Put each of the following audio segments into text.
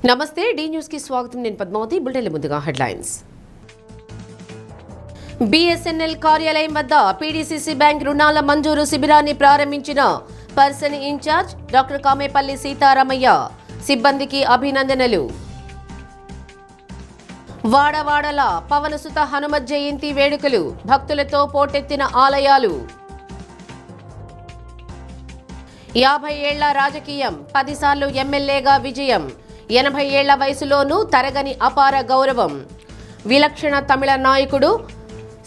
నమస్తే D news కి స్వాగతం. నేను పద్మావతి. బులెటిన్ల ముందుగా హెడ్లైన్స్. బిఎస్ఎన్ఎల్ కార్యాలయం వద్ద పీడీసీసీ బ్యాంక్ రుణాల మంజూరు శిబిరాన్ని ప్రారంభించిన person incharge doctor Kamepalli Sitaramayya. సిబ్బందికి అభినందనలు. వాడవాడల పవనసుత హనుమత్ జయంతి వేడుకలు భక్తులతో పోటెత్తిన ఆలయాలు. 50 ఏళ్ల రాజకీయం, 10 సార్లు ఎమ్మెల్యేగా విజయం, 80 ఏళ్ల వయసులోనూ తరగని అపార గౌరవం. విలక్షణ తమిళ నాయకుడు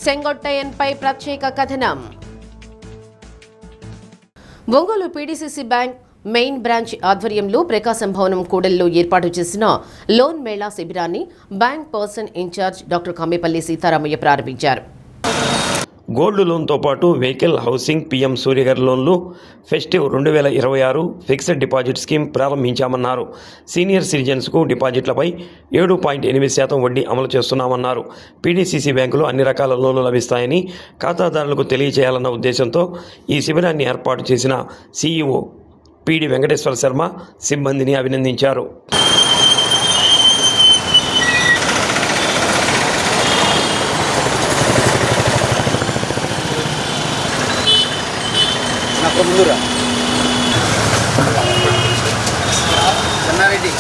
సెంగొట్టయ్యన్పై ప్రత్యేక కథనం. Ongole PDCC bank main branch ఆధ్వర్యంలో ప్రకాశం భవనం కూడలిలో ఏర్పాటు చేసిన లోన్ మేళా శిబిరాన్ని bank person incharge doctor Kamepalli Sitaramaiah ప్రారంభించారు. గోల్డ్ లోన్తో పాటు వెహికల్, హౌసింగ్, పీఎం సూర్యగర్ లోన్లు, ఫెస్టివ్ 2026 ఫిక్స్డ్ డిపాజిట్ స్కీమ్ ప్రారంభించామన్నారు. సీనియర్ సిటిజన్స్కు డిపాజిట్లపై 7.8% వడ్డీ అమలు చేస్తున్నామన్నారు. పీడీసీసీ బ్యాంకులో అన్ని రకాల లోన్లు లభిస్తాయని ఖాతాదారులకు తెలియజేయాలన్న ఉద్దేశంతో ఈ శిబిరాన్ని ఏర్పాటు చేసిన సీఈఓ పీడి వెంకటేశ్వర శర్మ సిబ్బందిని అభినందించారు. ముందురా చెన్నారెడ్డి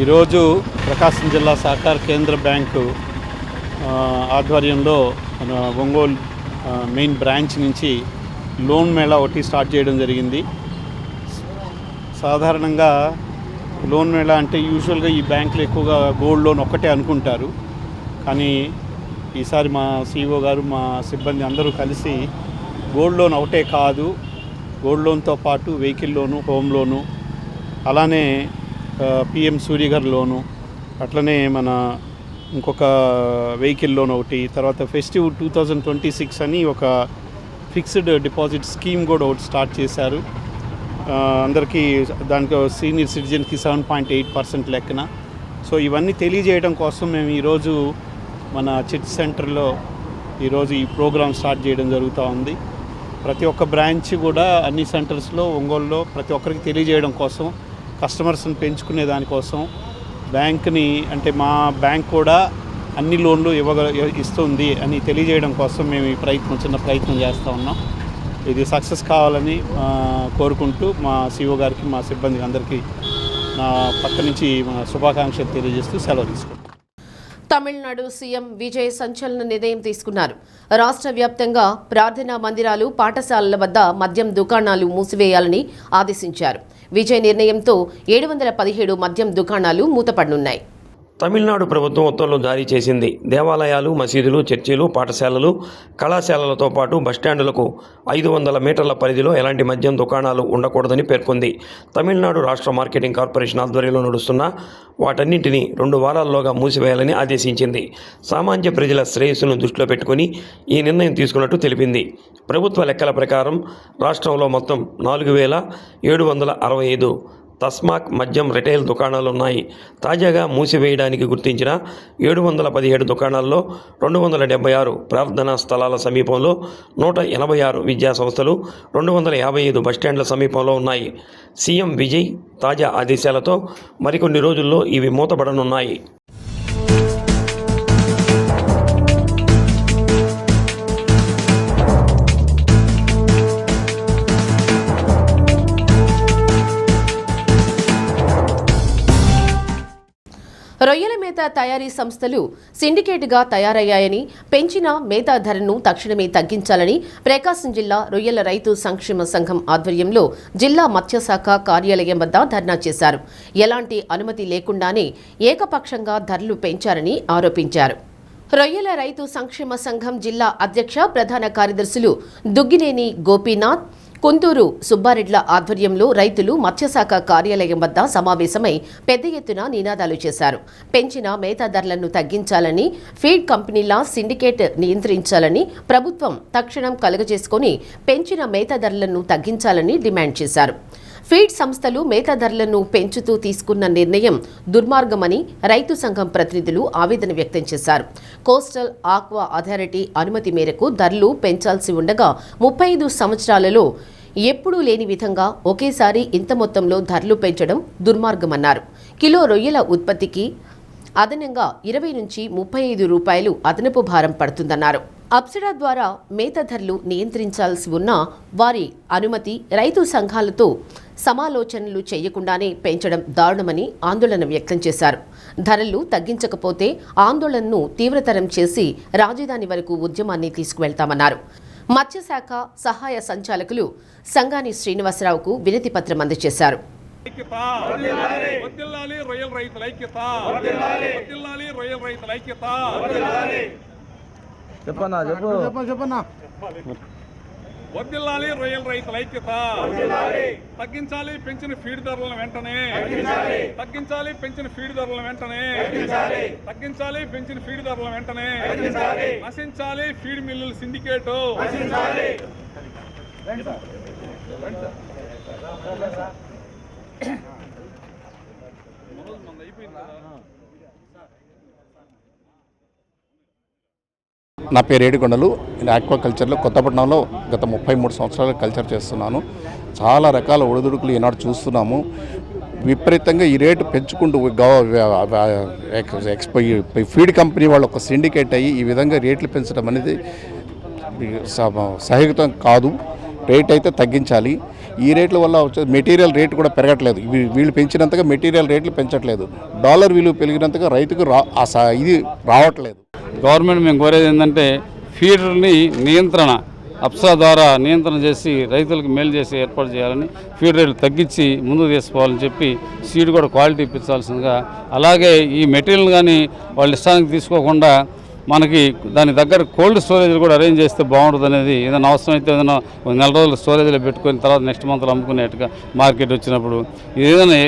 ఈరోజు ప్రకాశం జిల్లా సహకార కేంద్ర బ్యాంకు ఆధ్వర్యంలో మన ఒంగోలు మెయిన్ బ్రాంచ్ నుంచి లోన్ మేళా ఒకటి స్టార్ట్ చేయడం జరిగింది. సాధారణంగా లోన్ మేళా అంటే యూజువల్గా ఈ బ్యాంకులో ఎక్కువగా గోల్డ్ లోన్ ఒక్కటే అనుకుంటారు. కానీ ఈసారి మా సీఈఓ గారు, మా సిబ్బంది అందరూ కలిసి గోల్డ్ లోన్ ఒకటే కాదు, గోల్డ్ లోన్తో పాటు వెహికల్ లోను, హోమ్ లోను, అలానే పిఎం సూర్యగర్ లోను, అట్లనే మన ఇంకొక వెహికల్ లోన్ ఒకటి, తర్వాత ఫెస్టివ్ 2026 అని ఒక ఫిక్స్డ్ డిపాజిట్ స్కీమ్ కూడా ఒకటి స్టార్ట్ చేశారు. అందరికీ దానికి సీనియర్ సిటిజన్కి 7.8% లెక్కన. సో ఇవన్నీ తెలియజేయడం కోసం మేము ఈరోజు మన చర్చ్ సెంటర్లో ఈరోజు ఈ ప్రోగ్రామ్ స్టార్ట్ చేయడం జరుగుతూ ఉంది. ప్రతి ఒక్క బ్రాంచ్ కూడా అన్ని సెంటర్స్లో ఒంగోలులో ప్రతి ఒక్కరికి తెలియజేయడం కోసం, కస్టమర్స్ని పెంచుకునే దానికోసం, బ్యాంక్ని అంటే మా బ్యాంక్ కూడా అన్ని లోన్లు ఇస్తుంది అని తెలియజేయడం కోసం మేము ఈ చిన్న ప్రయత్నం చేస్తూ ఉన్నాం. ఇది సక్సెస్ కావాలని కోరుకుంటూ మా సీఓ గారికి, మా సిబ్బందికి అందరికీ నా పక్క నుంచి శుభాకాంక్షలు తెలియజేస్తూ సెలవు తీసుకుంటాం. తమిళనాడు సీఎం విజయ్ సంచలన నిర్ణయం తీసుకున్నారు. రాష్ట్ర వ్యాప్తంగా ప్రార్థనా మందిరాలు, పాఠశాలల వద్ద మద్యం దుకాణాలు మూసివేయాలని ఆదేశించారు. విజయ్ నిర్ణయంతో 717 మద్యం దుకాణాలు మూతపడనున్నాయి. తమిళనాడు ప్రభుత్వం ఉత్తర్వులు జారీ చేసింది. దేవాలయాలు, మసీదులు, చర్చిలు, పాఠశాలలు, కళాశాలలతో పాటు బస్టాండులకు 500 మీటర్ల పరిధిలో ఎలాంటి మద్యం దుకాణాలు ఉండకూడదని పేర్కొంది. తమిళనాడు రాష్ట్ర మార్కెటింగ్ కార్పొరేషన్ ఆధ్వర్యంలో నడుస్తున్న వాటన్నింటినీ 2 వారాల్లోగా మూసివేయాలని ఆదేశించింది. సామాన్య ప్రజల శ్రేయస్సును దృష్టిలో పెట్టుకుని ఈ నిర్ణయం తీసుకున్నట్టు తెలిపింది. ప్రభుత్వ లెక్కల ప్రకారం రాష్ట్రంలో మొత్తం 4765 తస్మాక్ మద్యం రిటైల్ దుకాణాలు ఉన్నాయి. తాజాగా మూసివేయడానికి గుర్తించిన 717 దుకాణాల్లో 276 ప్రార్థనా స్థలాల సమీపంలో, 186 విద్యా సంస్థలు, 255 బస్టాండ్ల సమీపంలో ఉన్నాయి. సీఎం విజయ్ తాజా ఆదేశాలతో మరికొన్ని రోజుల్లో ఇవి మూతపడనున్నాయి. రొయ్యల మేత తయారీ సంస్థలు సిండికేట్గా తయారయ్యాయని, పెంచిన మేత ధరను తక్షణమే తగ్గించాలని ప్రకాశం జిల్లా రొయ్యల రైతు సంక్షేమ సంఘం ఆధ్వర్యంలో జిల్లా మత్స్యశాఖ కార్యాలయం వద్ద ధర్నా చేశారు. ఎలాంటి అనుమతి లేకుండానే ఏకపక్షంగా ధరలు పెంచారని ఆరోపించారు. రొయ్యల రైతు సంక్షేమ సంఘం జిల్లా అధ్యక్ష, ప్రధాన కార్యదర్శులు దుగ్గినేని గోపీనాథ్, కుంతూరు సుబ్బారెడ్ల ఆధ్వర్యంలో రైతులు మత్స్యశాఖ కార్యాలయం వద్ద సమావేశమై పెద్ద ఎత్తున నినాదాలు చేశారు. పెంచిన మేత ధరలను తగ్గించాలని, ఫీడ్ కంపెనీల సిండికేట్ నియంత్రించాలని, ప్రభుత్వం తక్షణం కలుగజేసుకుని పెంచిన మేత ధరలను తగ్గించాలని డిమాండ్ చేశారు. ఫీడ్ సంస్థలు మేత ధరలను పెంచుతూ తీసుకున్న నిర్ణయం దుర్మార్గమని రైతు సంఘం ప్రతినిధులు ఆవేదన వ్యక్తం చేశారు. కోస్టల్ ఆక్వా అథారిటీ అనుమతి మేరకు ధరలు పెంచాల్సి ఉండగా 35 సంవత్సరాలలో ఎప్పుడూ లేని విధంగా ఒకేసారి ఇంత మొత్తంలో ధరలు పెంచడం దుర్మార్గమన్నారు. కిలో రొయ్యల ఉత్పత్తికి అదనంగా 20 నుంచి 35 రూపాయలు అదనపు భారం పడుతుందన్నారు. అప్సరా ద్వారా మేత ధరలు నియంత్రించాల్సి ఉన్న వారి అనుమతి రైతు సంఘాలతో సమాలోచనలు చేయకుండానే పెంచడం దారుణమని ఆందోళన వ్యక్తం చేశారు. ధరలు తగ్గించకపోతే ఆందోళనను తీవ్రతరం చేసి రాజధాని వరకు ఉద్యమాన్ని తీసుకువెళ్తామన్నారు. మత్స్యశాఖ సహాయ సంచాలకులు సంగాని శ్రీనివాసరావుకు వినతి పత్రం అందజేశారు. వర్ధిల్లాలి రొయ్యల రైతుల ఐక్యత, తగ్గించాలి పెంచిన ఫీడ్ ధరలను వెంటనే, తగ్గించాలి పెంచిన ఫీడ్ ధరలను వెంటనే, తగ్గించాలి పెంచిన ఫీడ్ ధరలను వెంటనే, నశించాలి ఫీడ్ మిల్లుల సిండికేట్, నా పేరు ఏడుకొండలు. నేను ఆక్వాకల్చర్లో కొత్తపట్నంలో గత 33 సంవత్సరాలు కల్చర్ చేస్తున్నాను. చాలా రకాల ఒడిదుడుకులు ఈనాడు చూస్తున్నాము. విపరీతంగా ఈ రేటు పెంచుకుంటూ ఫీడ్ కంపెనీ వాళ్ళు ఒక సిండికేట్ అయ్యి ఈ విధంగా రేట్లు పెంచడం అనేది సహేతుకం కాదు. రేట్ అయితే తగ్గించాలి. ఈ రేట్ల వల్ల వచ్చే మెటీరియల్ రేట్ కూడా పెరగట్లేదు. వీళ్ళు పెంచినంతగా మెటీరియల్ రేట్లు పెంచట్లేదు. డాలర్ విలువ పెరిగినంతగా రైతుకు ఇది రావట్లేదు. గవర్నమెంట్ మేము కోరేది ఏంటంటే ఫీడర్ని నియంత్రణ అప్సా ద్వారా నియంత్రణ చేసి రైతులకు మేలు చేసి ఏర్పాటు చేయాలని, ఫీడ్ రేట్లు తగ్గించి ముందుకు తీసుకోవాలని చెప్పి సీడ్ కూడా క్వాలిటీ ఇప్పించాల్సిందిగా, అలాగే ఈ మెటీరియల్ కానీ వాళ్ళ ఇష్టానికి తీసుకోకుండా మనకి దాని దగ్గర కోల్డ్ స్టోరేజ్లు కూడా అరేంజ్ చేస్తే బాగుంటుంది అనేది. ఏదైనా అవసరం అయితే ఏదైనా 4 రోజులు స్టోరేజ్లో పెట్టుకొని తర్వాత నెక్స్ట్ మంత్లో అమ్ముకునేట్టుగా మార్కెట్ వచ్చినప్పుడు ఏదైనా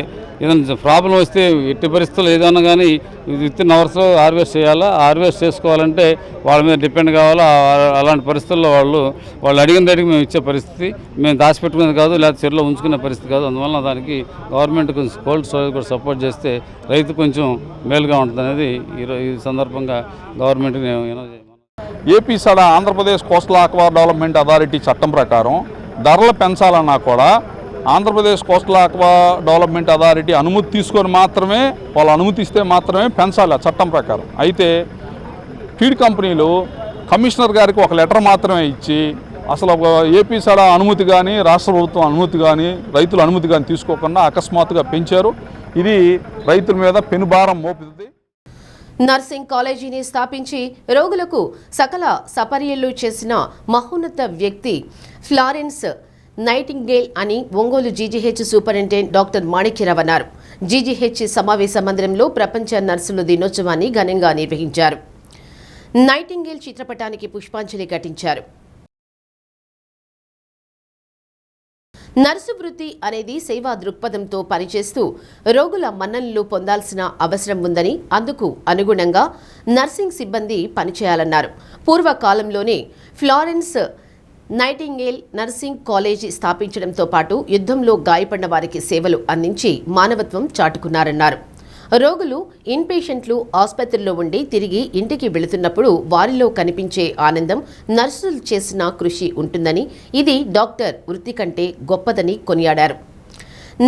ప్రాబ్లం వస్తే ఎట్టి పరిస్థితుల్లో ఏదైనా కానీ వితిన్ అవర్స్లో హార్వెస్ట్ చేయాలా. హార్వెస్ట్ చేసుకోవాలంటే వాళ్ళ మీద డిపెండ్ కావాలా. అలాంటి పరిస్థితుల్లో వాళ్ళు అడిగిన రేటుకి మేము ఇచ్చే పరిస్థితి, మేము దాచిపెట్టుకునేది కాదు, లేకపోతే చెరువులో ఉంచుకునే పరిస్థితి కాదు. అందువల్ల దానికి గవర్నమెంట్ కొంచెం కోల్డ్ స్టోరేజ్ కూడా సపోర్ట్ చేస్తే రైతు కొంచెం మేలుగా ఉంటుంది అనేది ఈ సందర్భంగా గవర్నమెంట్కి AP SADA Andhra Pradesh coastal aqua development authority చట్టం ప్రకారం ధరలు పెంచాలన్నా కూడా Andhra Pradesh coastal aqua development authority అనుమతి తీసుకొని మాత్రమే, వాళ్ళు అనుమతిస్తే మాత్రమే పెంచాలి ఆ చట్టం ప్రకారం. అయితే ఫీడ్ కంపెనీలు కమిషనర్ గారికి ఒక లెటర్ మాత్రమే ఇచ్చి అసలు ఏపీ సడా అనుమతి కానీ, రాష్ట్ర ప్రభుత్వం అనుమతి కానీ, రైతుల అనుమతి కానీ తీసుకోకుండా అకస్మాత్తుగా పెంచారు. ఇది రైతుల మీద పెనుభారం మోపుతుంది. నర్సింగ్ కాలేజీని స్థాపించి రోగులకు సకల సపర్యలు చేసిన మహోన్నత వ్యక్తి ఫ్లారెన్స్ నైటింగేల్ అని Ongole GGH superintendent doctor Manikya Rao అన్నారు. జీజీహెచ్ సమావేశ మందిరంలో ప్రపంచ నర్సుల దినోత్సవాన్ని ఘనంగా నిర్వహించారు. నైటింగేల్ చిత్రపటానికి పుష్పాంజలి ఘటించారు. నర్సు వృత్తి అనేది సేవా దృక్పథంతో పనిచేస్తూ రోగుల మన్ననలు పొందాల్సిన అవసరం ఉందని, అందుకు అనుగుణంగా నర్సింగ్ సిబ్బంది పనిచేయాలన్నారు. పూర్వకాలంలోనే ఫ్లారెన్స్ నైటింగేల్ నర్సింగ్ కాలేజీ స్థాపించడంతో పాటు యుద్ధంలో గాయపడిన వారికి సేవలు అందించి మానవత్వం చాటుకున్నారన్నారు. రోగులు ఇన్పేషెంట్లు ఆసుపత్రిలో ఉండి తిరిగి ఇంటికి వెళుతున్నప్పుడు వారిలో కనిపించే ఆనందం నర్సులు చేసిన కృషి ఉంటుందని, ఇది డాక్టర్ వృత్తి కంటే గొప్పదని కొనియాడారు.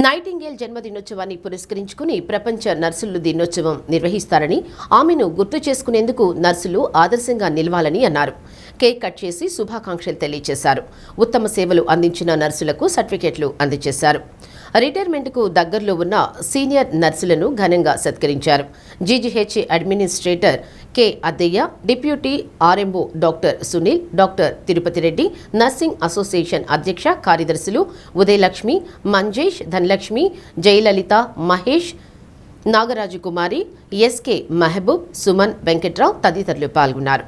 నైటింగేల్ జన్మదినోత్సవాన్ని పురస్కరించుకుని ప్రపంచ నర్సుల దినోత్సవం నిర్వహిస్తారని, ఆమెను గుర్తు చేసుకునేందుకు నర్సులు ఆదర్శంగా నిలవాలని అన్నారు. కేక్ కట్ చేసి శుభాకాంక్షలు తెలియజేశారు. ఉత్తమ సేవలు అందించిన నర్సులకు సర్టిఫికెట్లు అందజేశారు. రిటైర్మెంట్కు దగ్గరలో ఉన్న సీనియర్ నర్సులను ఘనంగా సత్కరించారు. GGH administrator K Addayya, deputy RMO doctor Sunil, doctor Tirupati Reddy, nursing association అధ్యక్ష కార్యదర్శులు ఉదయలక్ష్మి, మంజేష్, ధనలక్ష్మి, జయలలిత, మహేష్, నాగరాజు కుమారి, ఎస్కే మహబూబ్, సుమన్, వెంకట్రావు తదితరులు పాల్గొన్నారు.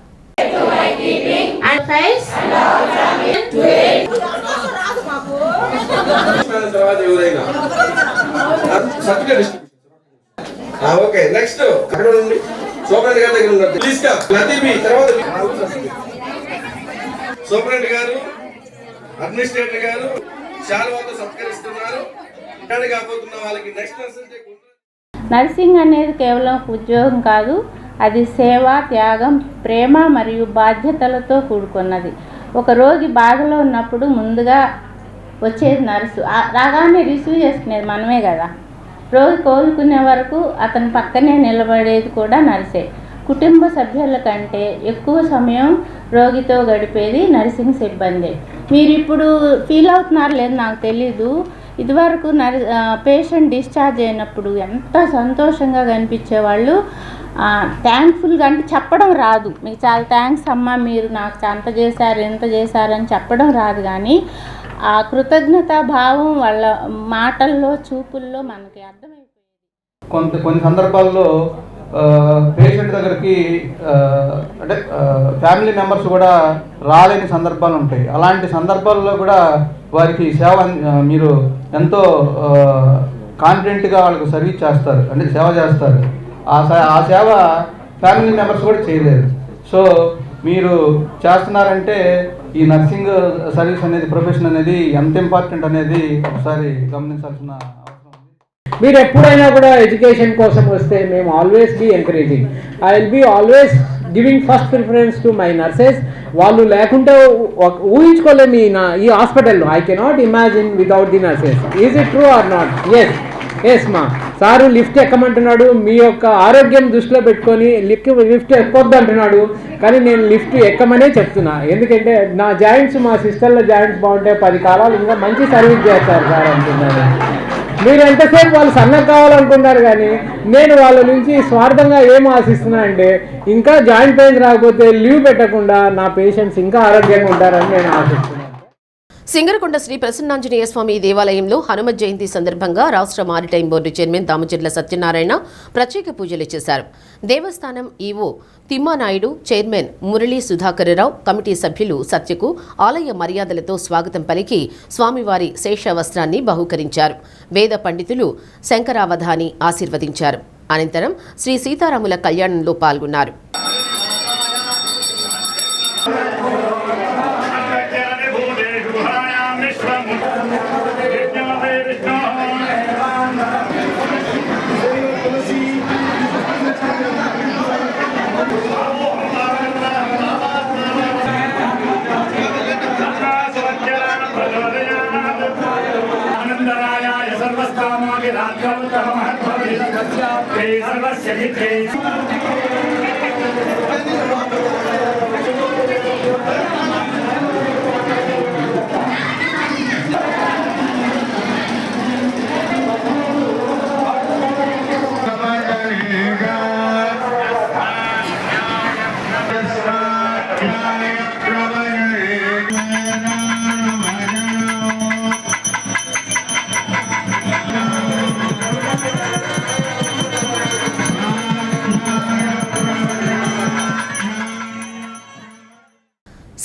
తర్వాత ఎవరైనా సర్టిఫికేట్ ఓకే నెక్స్ట్ అక్కడ నుండి సూపరెంట్ గారి దగ్గర ఉన్నారు ప్లీజ్ గా లతీబి తర్వాత సూపరెంట్ గారు అడ్మినిస్ట్రేటర్ గారు శాలువాతో సత్కరిస్తున్నారు. కాబోతున్న వాళ్ళకి నెక్స్ట్ నర్సింగ్ అనేది కేవలం ఉద్యోగం కాదు, అది సేవ, త్యాగం, ప్రేమ మరియు బాధ్యతలతో కూడుకున్నది. ఒక రోగి బాధలో ఉన్నప్పుడు ముందుగా వచ్చేది నర్సు, రాగానే రిసీవ్ చేసుకునేది మనమే కదా. రోగి కోలుకునే వరకు అతని పక్కనే నిలబడేది కూడా నర్సే. కుటుంబ సభ్యుల కంటే ఎక్కువ సమయం రోగితో గడిపేది నర్సింగ్ సిబ్బంది. మీరు ఇప్పుడు ఫీల్ అవుతున్నారు లేదు నాకు తెలీదు, ఇదివరకు పేషెంట్ డిశ్చార్జ్ అయినప్పుడు ఎంత సంతోషంగా కనిపించేవాళ్ళు. థ్యాంక్ఫుల్గా అంటే చెప్పడం రాదు, మీకు చాలా థ్యాంక్స్ అమ్మా, మీరు నాకు అంత చేశారు ఇంత చేశారని చెప్పడం రాదు, కానీ ఆ కృతజ్ఞతా భావం వాళ్ళ మాటల్లో చూపుల్లో మనకి అర్థమైపోయింది. కొన్ని సందర్భాల్లో పేషెంట్ దగ్గరికి అంటే ఫ్యామిలీ మెంబర్స్ కూడా రాలేని సందర్భాలు ఉంటాయి. అలాంటి సందర్భాల్లో కూడా వారికి సేవ మీరు ఎంతో కాన్ఫిడెంట్గా వాళ్ళకు సర్వీస్ చేస్తారు, అంటే సేవ చేస్తారు. ఆ సేవ ఫ్యామిలీ మెంబర్స్ కూడా చేయలేరు. సో మీరు చేస్తున్నారంటే ఈ నర్సింగ్ సర్వీస్ అనేది, ప్రొఫెషన్ అనేది ఎంత ఇంపార్టెంట్ అనేది ఒకసారి గమనించాల్సిన అవసరం ఉంది. మీరు ఎప్పుడైనా కూడా ఎడ్యుకేషన్ కోసం వస్తే మేము always be encouraging. I will be always giving first preference to my nurses. వాళ్ళు లేకుంటే ఊహించుకోలేము ఈ హాస్పిటల్లో. I cannot imagine without the nurses. Is it true or not? Yes మా సారు లిఫ్ట్ ఎక్కమంటున్నాడు, మీ యొక్క ఆరోగ్యం దృష్టిలో పెట్టుకొని లిఫ్ట్ ఎక్కొద్దు అంటున్నాడు, కానీ నేను లిఫ్ట్ ఎక్కమనే చెప్తున్నా. ఎందుకంటే నా జాయింట్స్, మా సిస్టర్ల జాయింట్స్ బాగుంటే 10 కాలాలు ఇంకా మంచి సర్వీస్ చేస్తారు సార్ అంటున్నాను. మీరు ఎంతసేపు వాళ్ళు సన్నగా కావాలనుకుంటారు, కానీ నేను వాళ్ళ నుంచి స్వార్థంగా ఏం ఆశిస్తున్నా అంటే ఇంకా జాయింట్ పెయిన్ రాకపోతే లీవ్ పెట్టకుండా నా పేషెంట్స్ ఇంకా ఆరోగ్యంగా ఉంటారని నేను ఆశిస్తున్నాను. సింగరకొండ శ్రీ ప్రసన్నాంజనేయ స్వామి దేవాలయంలో హనుమత్ జయంతి సందర్భంగా రాష్ట్ర maritime board chairman Damacharla Satyanarayana ప్రత్యేక పూజలు చేశారు. దేవస్థానం EO Thimmanaidu, chairman Murali Sudhakararao, committee సభ్యులు సత్యకు ఆలయ మర్యాదలతో స్వాగతం పలికి స్వామివారి శేష వస్త్రాన్ని బహూకరించారు. వేద పండితులు శంకరావధాని ఆశీర్వదించారు. అనంతరం శ్రీ సీతారాముల కళ్యాణంలో పాల్గొన్నారు.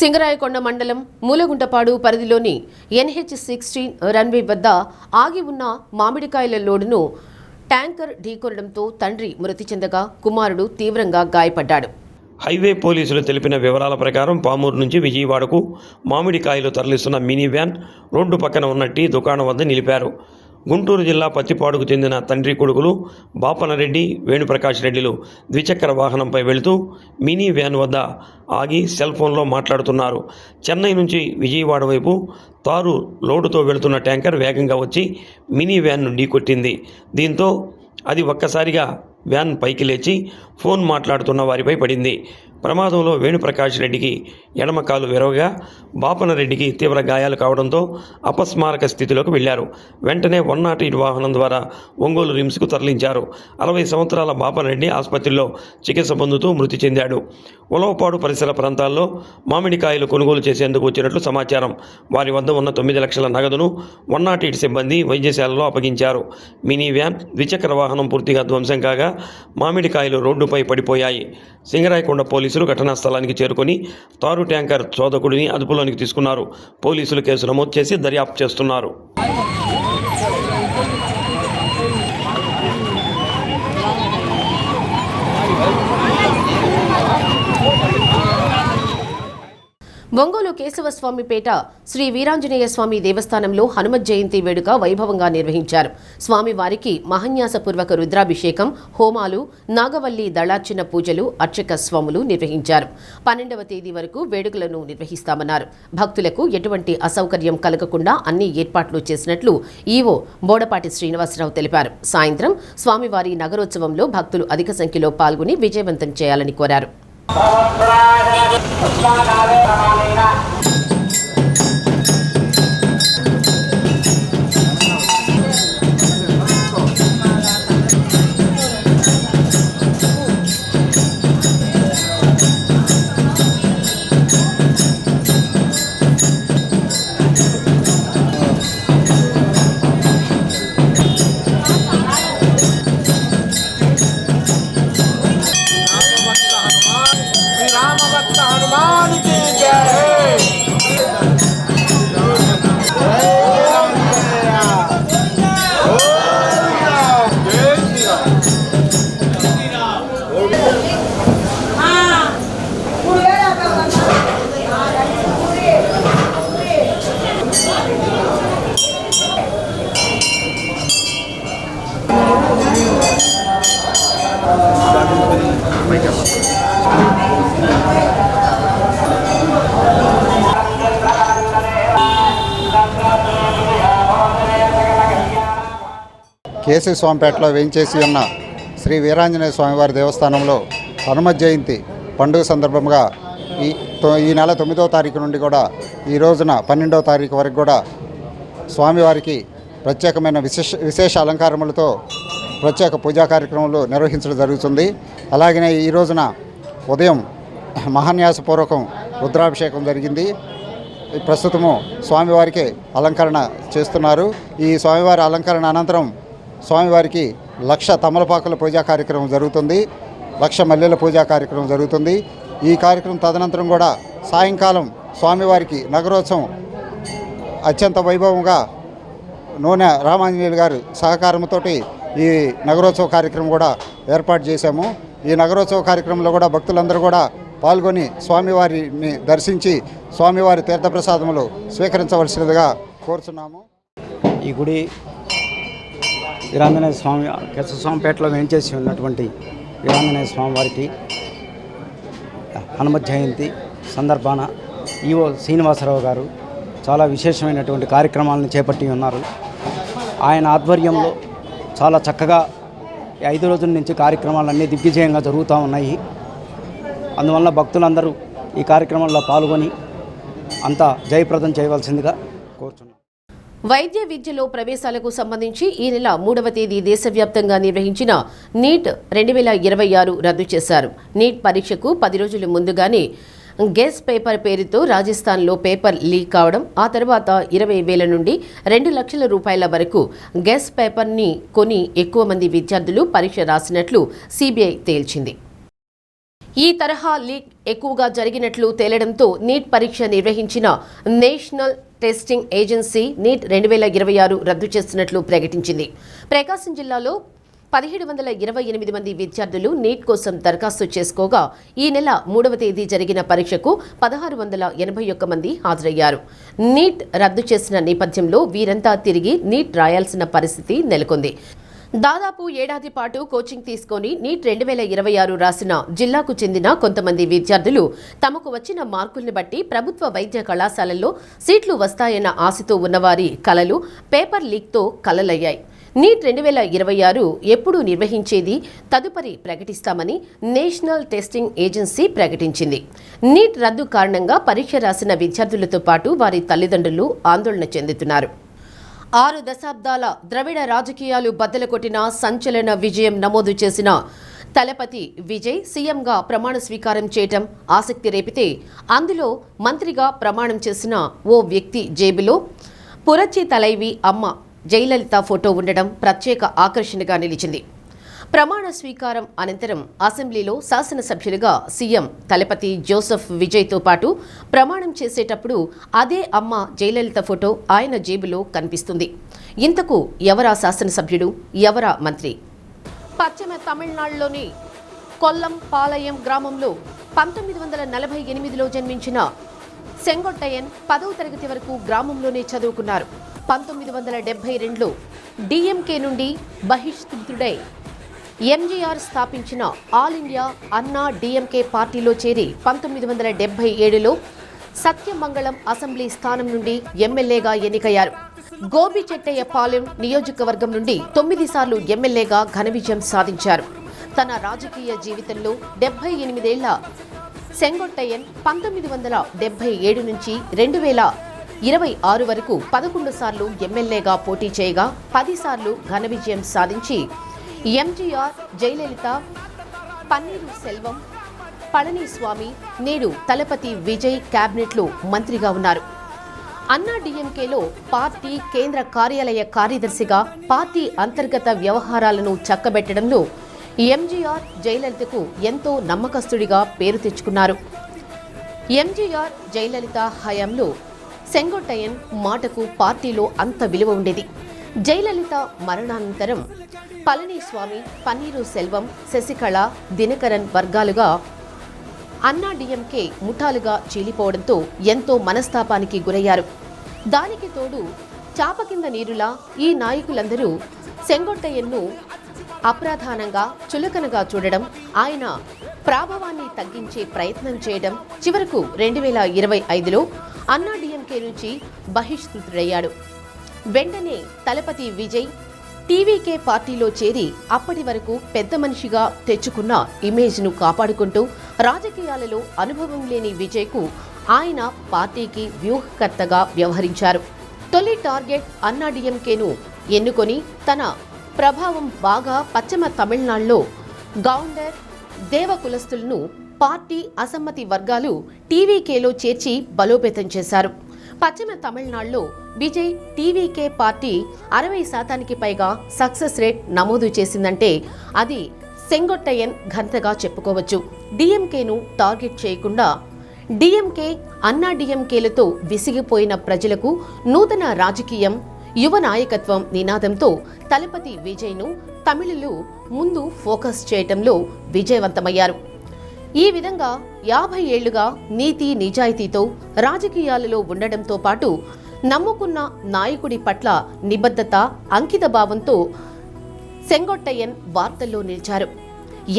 సింగరాయకొండ మండలం మూలగుంటపాడు పరిధిలోని NH-16 రన్వే వద్ద ఆగి ఉన్న మామిడికాయల లోడును ట్యాంకర్ ఢీకొనడంతో తండ్రి మృతి చెందగా కుమారుడు తీవ్రంగా గాయపడ్డాడు. హైవే పోలీసులు తెలిపిన వివరాల ప్రకారం పామూరు నుంచి విజయవాడకు మామిడికాయలు తరలిస్తున్న మినీ వ్యాన్ రోడ్డు పక్కన ఉన్న టీ దుకాణం వద్ద నిలిపారు. గుంటూరు జిల్లా పత్తిపాడుకు చెందిన తండ్రి కొడుకులు బాపనరెడ్డి, వేణుప్రకాష్ రెడ్డిలు ద్విచక్ర వాహనంపై వెళుతూ మినీ వ్యాన్ వద్ద ఆగి సెల్ ఫోన్లో మాట్లాడుతున్నారు. చెన్నై నుంచి విజయవాడ వైపు తారు లోడుతో వెళుతున్న ట్యాంకర్ వేగంగా వచ్చి మినీ వ్యాన్ను ఢీకొట్టింది. దీంతో అది ఒక్కసారిగా వ్యాన్ పైకి లేచి ఫోన్ మాట్లాడుతున్న వారిపై పడింది. ప్రమాదంలో వేణుప్రకాష్ రెడ్డికి ఎడమకాలు విరవగా బాపనరెడ్డికి తీవ్ర గాయాలు కావడంతో అపస్మారక స్థితిలోకి వెళ్లారు. వెంటనే 108 వాహనం ద్వారా ఒంగోలు రిమ్స్కు తరలించారు. 60 సంవత్సరాల బాపనరెడ్డి ఆసుపత్రిలో చికిత్స పొందుతూ మృతి చెందాడు. ఉలవపాడు పరిసర ప్రాంతాల్లో మామిడికాయలు కొనుగోలు చేసేందుకు వచ్చినట్లు సమాచారం. వారి వద్ద ఉన్న 9 లక్షల నగదును 108 సిబ్బంది వైద్యశాలలో అప్పగించారు. మినీ వ్యాన్, ద్విచక్ర వాహనం పూర్తిగా ధ్వంసం కాగా మామిడికాయలు రోడ్డుపై పడిపోయాయి. సింగరాయకొండ పోలీసులు ఘటనా స్థలానికి చేరుకొని తారు ట్యాంకర్ చోదకుడిని అదుపులోనికి తీసుకున్నారు. పోలీసులు కేసు నమోదు చేసి దర్యాప్తు చేస్తున్నారు. ఒంగోలు కేశవస్వామిపేట శ్రీ వీరాంజనేయ స్వామి దేవస్థానంలో హనుమత్ జయంతి వేడుక వైభవంగా నిర్వహించారు. స్వామివారికి మహాన్యాసపూర్వక రుద్రాభిషేకం, హోమాలు, నాగవల్లి దళార్చన పూజలు అర్చక స్వాములు నిర్వహించారు. 12వ తేదీ వరకు వేడుకలను నిర్వహిస్తామన్నారు. భక్తులకు ఎటువంటి అసౌకర్యం కలగకుండా అన్ని ఏర్పాట్లు చేసినట్లు ఈవో బోడపాటి శ్రీనివాసరావు తెలిపారు. సాయంత్రం స్వామివారి నగరోత్సవంలో భక్తులు అధిక సంఖ్యలో పాల్గొని విజయవంతం చేయాలని కోరారు. కేశవస్వామిపేటలో వేంచేసి ఉన్న శ్రీ వీరాంజనేయ స్వామివారి దేవస్థానంలో హనుమత్ జయంతి పండుగ సందర్భంగా ఈ నెల 9వ తారీఖు నుండి కూడా ఈ రోజున 12వ తారీఖు వరకు కూడా స్వామివారికి ప్రత్యేకమైన విశేష అలంకారములతో ప్రత్యేక పూజా కార్యక్రమాలు నిర్వహించడం జరుగుతుంది. అలాగనే ఈ రోజున ఉదయం మహాన్యాసపూర్వకం రుద్రాభిషేకం జరిగింది. ప్రస్తుతము స్వామివారికి అలంకరణ చేస్తున్నారు. ఈ స్వామివారి అలంకరణ అనంతరం స్వామివారికి 1,00,000 తమలపాకుల పూజా కార్యక్రమం జరుగుతుంది. 1,00,000 మల్లెల పూజా కార్యక్రమం జరుగుతుంది. ఈ కార్యక్రమం తదనంతరం కూడా సాయంకాలం స్వామివారికి నగరోత్సవం అత్యంత వైభవంగా నూనె రామాంజనేయులు గారు సహకారంతో ఈ నగరోత్సవ కార్యక్రమం కూడా ఏర్పాటు చేశాము. ఈ నగరోత్సవ కార్యక్రమంలో కూడా భక్తులందరూ కూడా పాల్గొని స్వామివారిని దర్శించి స్వామివారి తీర్థప్రసాదములు స్వీకరించవలసినదిగా కోరుచున్నాము. ఈ గుడి వీరాంజనేయ స్వామి కేశవస్వామిపేటలో వేంచేసి ఉన్నటువంటి వీరాంజనేయ స్వామి వారికి హనుమత్ జయంతి సందర్భాన ఈవో శ్రీనివాసరావు గారు చాలా విశేషమైనటువంటి కార్యక్రమాలను చేపట్టి ఉన్నారు. ఆయన ఆధ్వర్యంలో చాలా చక్కగా 5 రోజుల నుంచి కార్యక్రమాలన్నీ దిగ్విజయంగా జరుగుతూ ఉన్నాయి. అందువల్ల భక్తులందరూ ఈ కార్యక్రమంలో పాల్గొని అంతా జయప్రదం చేయవలసిందిగా కోరుచున్నాం. వైద్య విద్యలో ప్రవేశాలకు సంబంధించి ఈ నెల 3వ తేదీ దేశవ్యాప్తంగా నిర్వహించిన నీట్ 2026 రద్దు చేశారు. నీట్ పరీక్షకు 10 రోజుల ముందుగానే గెస్ పేపర్ పేరుతో రాజస్థాన్లో పేపర్ లీక్ కావడం, ఆ తర్వాత 20,000 నుండి 2 లక్షల రూపాయల వరకు గెస్ పేపర్ని కొని ఎక్కువ మంది విద్యార్థులు పరీక్ష రాసినట్లు సిబిఐ తేల్చింది. ఈ తరహా లీక్ ఎక్కువగా జరిగినట్లు తేలడంతో నీట్ పరీక్ష నిర్వహించిన నేషనల్ టెస్టింగ్ ఏజెన్సీ నీట్ 2026 రద్దు చేస్తున్నట్లు ప్రకటించింది. ప్రకాశం జిల్లాలో 1728 మంది విద్యార్థులు నీట్ కోసం దరఖాస్తు చేసుకోగా ఈ నెల 3వ తేదీ జరిగిన పరీక్షకు 1681 మంది హాజరయ్యారు. నీట్ రద్దు చేసిన నేపథ్యంలో వీరంతా తిరిగి నీట్ రాయాల్సిన పరిస్థితి నెలకొంది. దాదాపు ఏడాది పాటు కోచింగ్ తీసుకొని నీట్ 2026 రాసిన జిల్లాకు చెందిన కొంతమంది విద్యార్థులు తమకు వచ్చిన మార్కుల్ని బట్టి ప్రభుత్వ వైద్య కళాశాలల్లో సీట్లు వస్తాయన్న ఆశతో ఉన్నవారి కలలు పేపర్ లీక్తో కలలయ్యాయి. నీట్ 2026 ఎప్పుడు నిర్వహించేది తదుపరి ప్రకటిస్తామని నేషనల్ టెస్టింగ్ ఏజెన్సీ ప్రకటించింది. నీట్ రద్దు కారణంగా పరీక్ష రాసిన విద్యార్థులతో పాటు వారి తల్లిదండ్రులు ఆందోళన చెందుతున్నారు. 6 దశాబ్దాల ద్రవిడ రాజకీయాలు బద్దలుకొట్టిన సంచలన విజయం నమోదు చేసిన తలపతి విజయ్ సీఎంగా ప్రమాణ స్వీకారం చేయటం ఆసక్తి రేపితే, అందులో మంత్రిగా ప్రమాణం చేసిన ఓ వ్యక్తి జేబులో పురచ్చి తలైవి అమ్మ జయలలిత ఫోటో ఉండడం ప్రత్యేక ఆకర్షణగా నిలిచింది. ప్రమాణ స్వీకారం అనంతరం అసెంబ్లీలో శాసనసభ్యులుగా సీఎం తలపతి జోసెఫ్ విజయ్తో పాటు ప్రమాణం చేసేటప్పుడు అదే అమ్మ జయలలిత ఫోటో ఆయన జేబులో కనిపిస్తుంది. ఇంతకు ఎవరా శాసనసభ్యుడు, ఎవరా మంత్రి? పశ్చిమ తమిళనాడులోని కొల్లం పాలయం గ్రామంలో 1948లో జన్మించిన సెంగొట్టయ్యన్ 10వ తరగతి వరకు గ్రామంలోనే చదువుకున్నారు. 1972లో డీఎంకే నుండి బహిష్కృతుడై ఎంజీఆర్ స్థాపించిన ఆల్ ఇండియా అన్నా డీఎంకే పార్టీలో చేరి 1977లో సత్యమంగళం అసెంబ్లీ స్థానం నుండి ఎమ్మెల్యేగా ఎన్నికయ్యారు. గోబిచెట్టయ్యపాలెం నియోజకవర్గం నుండి 9 సార్లు ఎమ్మెల్యేగా ఘన విజయం సాధించారు. తన రాజకీయ జీవితంలో 78 ఏళ్ల సెంగొట్టయ్యన్ 1977 నుంచి 2026 వరకు 11 సార్లు ఎమ్మెల్యేగా పోటీ చేయగా 10 సార్లు ఘన విజయం సాధించి ఎంజీఆర్, జయలలిత, పన్నీరు సెల్వం, పళనిస్వామి, నేడు తలపతి విజయ్ క్యాబినెట్లో మంత్రిగా ఉన్నారు. అన్నా డీఎంకేలో పార్టీ కేంద్ర కార్యాలయ కార్యదర్శిగా పార్టీ అంతర్గత వ్యవహారాలను చక్కబెట్టడంలో ఎంజీఆర్, జయలలితకు ఎంతో నమ్మకస్తుడిగా పేరు తెచ్చుకున్నారు. ఎంజీఆర్, జయలలిత హయాంలో సెంగొట్టయ్యన్ మాటకు పార్టీలో అంత విలువ ఉండేది. జయలలిత మరణానంతరం పళనిస్వామి, పన్నీరు సెల్వం, శశికళ, దినకరన్ వర్గాలుగా అన్నా డీఎంకే ముఠాలుగా చీలిపోవడంతో ఎంతో మనస్తాపానికి గురయ్యారు. దానికి తోడు చాప కింద నీరులా ఈ నాయకులందరూ సెంగొట్టయ్యన్ను అప్రధానంగా, చులకనగా చూడడం, ఆయన ప్రాభవాన్ని తగ్గించే ప్రయత్నం చేయడం చివరకు 2025లో అన్నా డీఎంకే నుంచి బహిష్కృతుడయ్యాడు. వెంటనే తలపతి విజయ్ టీవీకే పార్టీలో చేరి అప్పటి వరకు పెద్ద మనిషిగా తెచ్చుకున్న ఇమేజ్ను కాపాడుకుంటూ రాజకీయాలలో అనుభవం లేని విజయ్కు ఆయన పార్టీకి వ్యూహకర్తగా వ్యవహరించారు. తొలి టార్గెట్ అన్నా డీఎంకేను ఎన్నుకొని తన ప్రభావం బాగా పశ్చిమ తమిళనాడులో గౌండర్, దేవ కులస్తులను పార్టీ అసమ్మతి వర్గాలు టీవీకేలో చేర్చి బలోపేతం చేశారు. పశ్చిమ తమిళనాడులో విజయ్ టీవీకే పార్టీ 60% పైగా సక్సెస్ రేట్ నమోదు చేసిందంటే అది సెంగొట్టయ్యన్ ఘనతగా చెప్పుకోవచ్చు. డీఎంకేను టార్గెట్ చేయకుండా డీఎంకే, అన్నా డీఎంకేలతో విసిగిపోయిన ప్రజలకు నూతన రాజకీయం, యువ నాయకత్వం నినాదంతో తలపతి విజయ్ను తమిళులు ముందు ఫోకస్ చేయటంలో విజయవంతమయ్యారు. ఈ విధంగా 50 ఏళ్లుగా నీతి నిజాయితీతో రాజకీయాలలో ఉండడంతో పాటు నమ్ముకున్న నాయకుడి పట్ల నిబద్ధత, అంకిత భావంతో సెంగొట్టయ్యన్ వార్తల్లో నిలిచారు.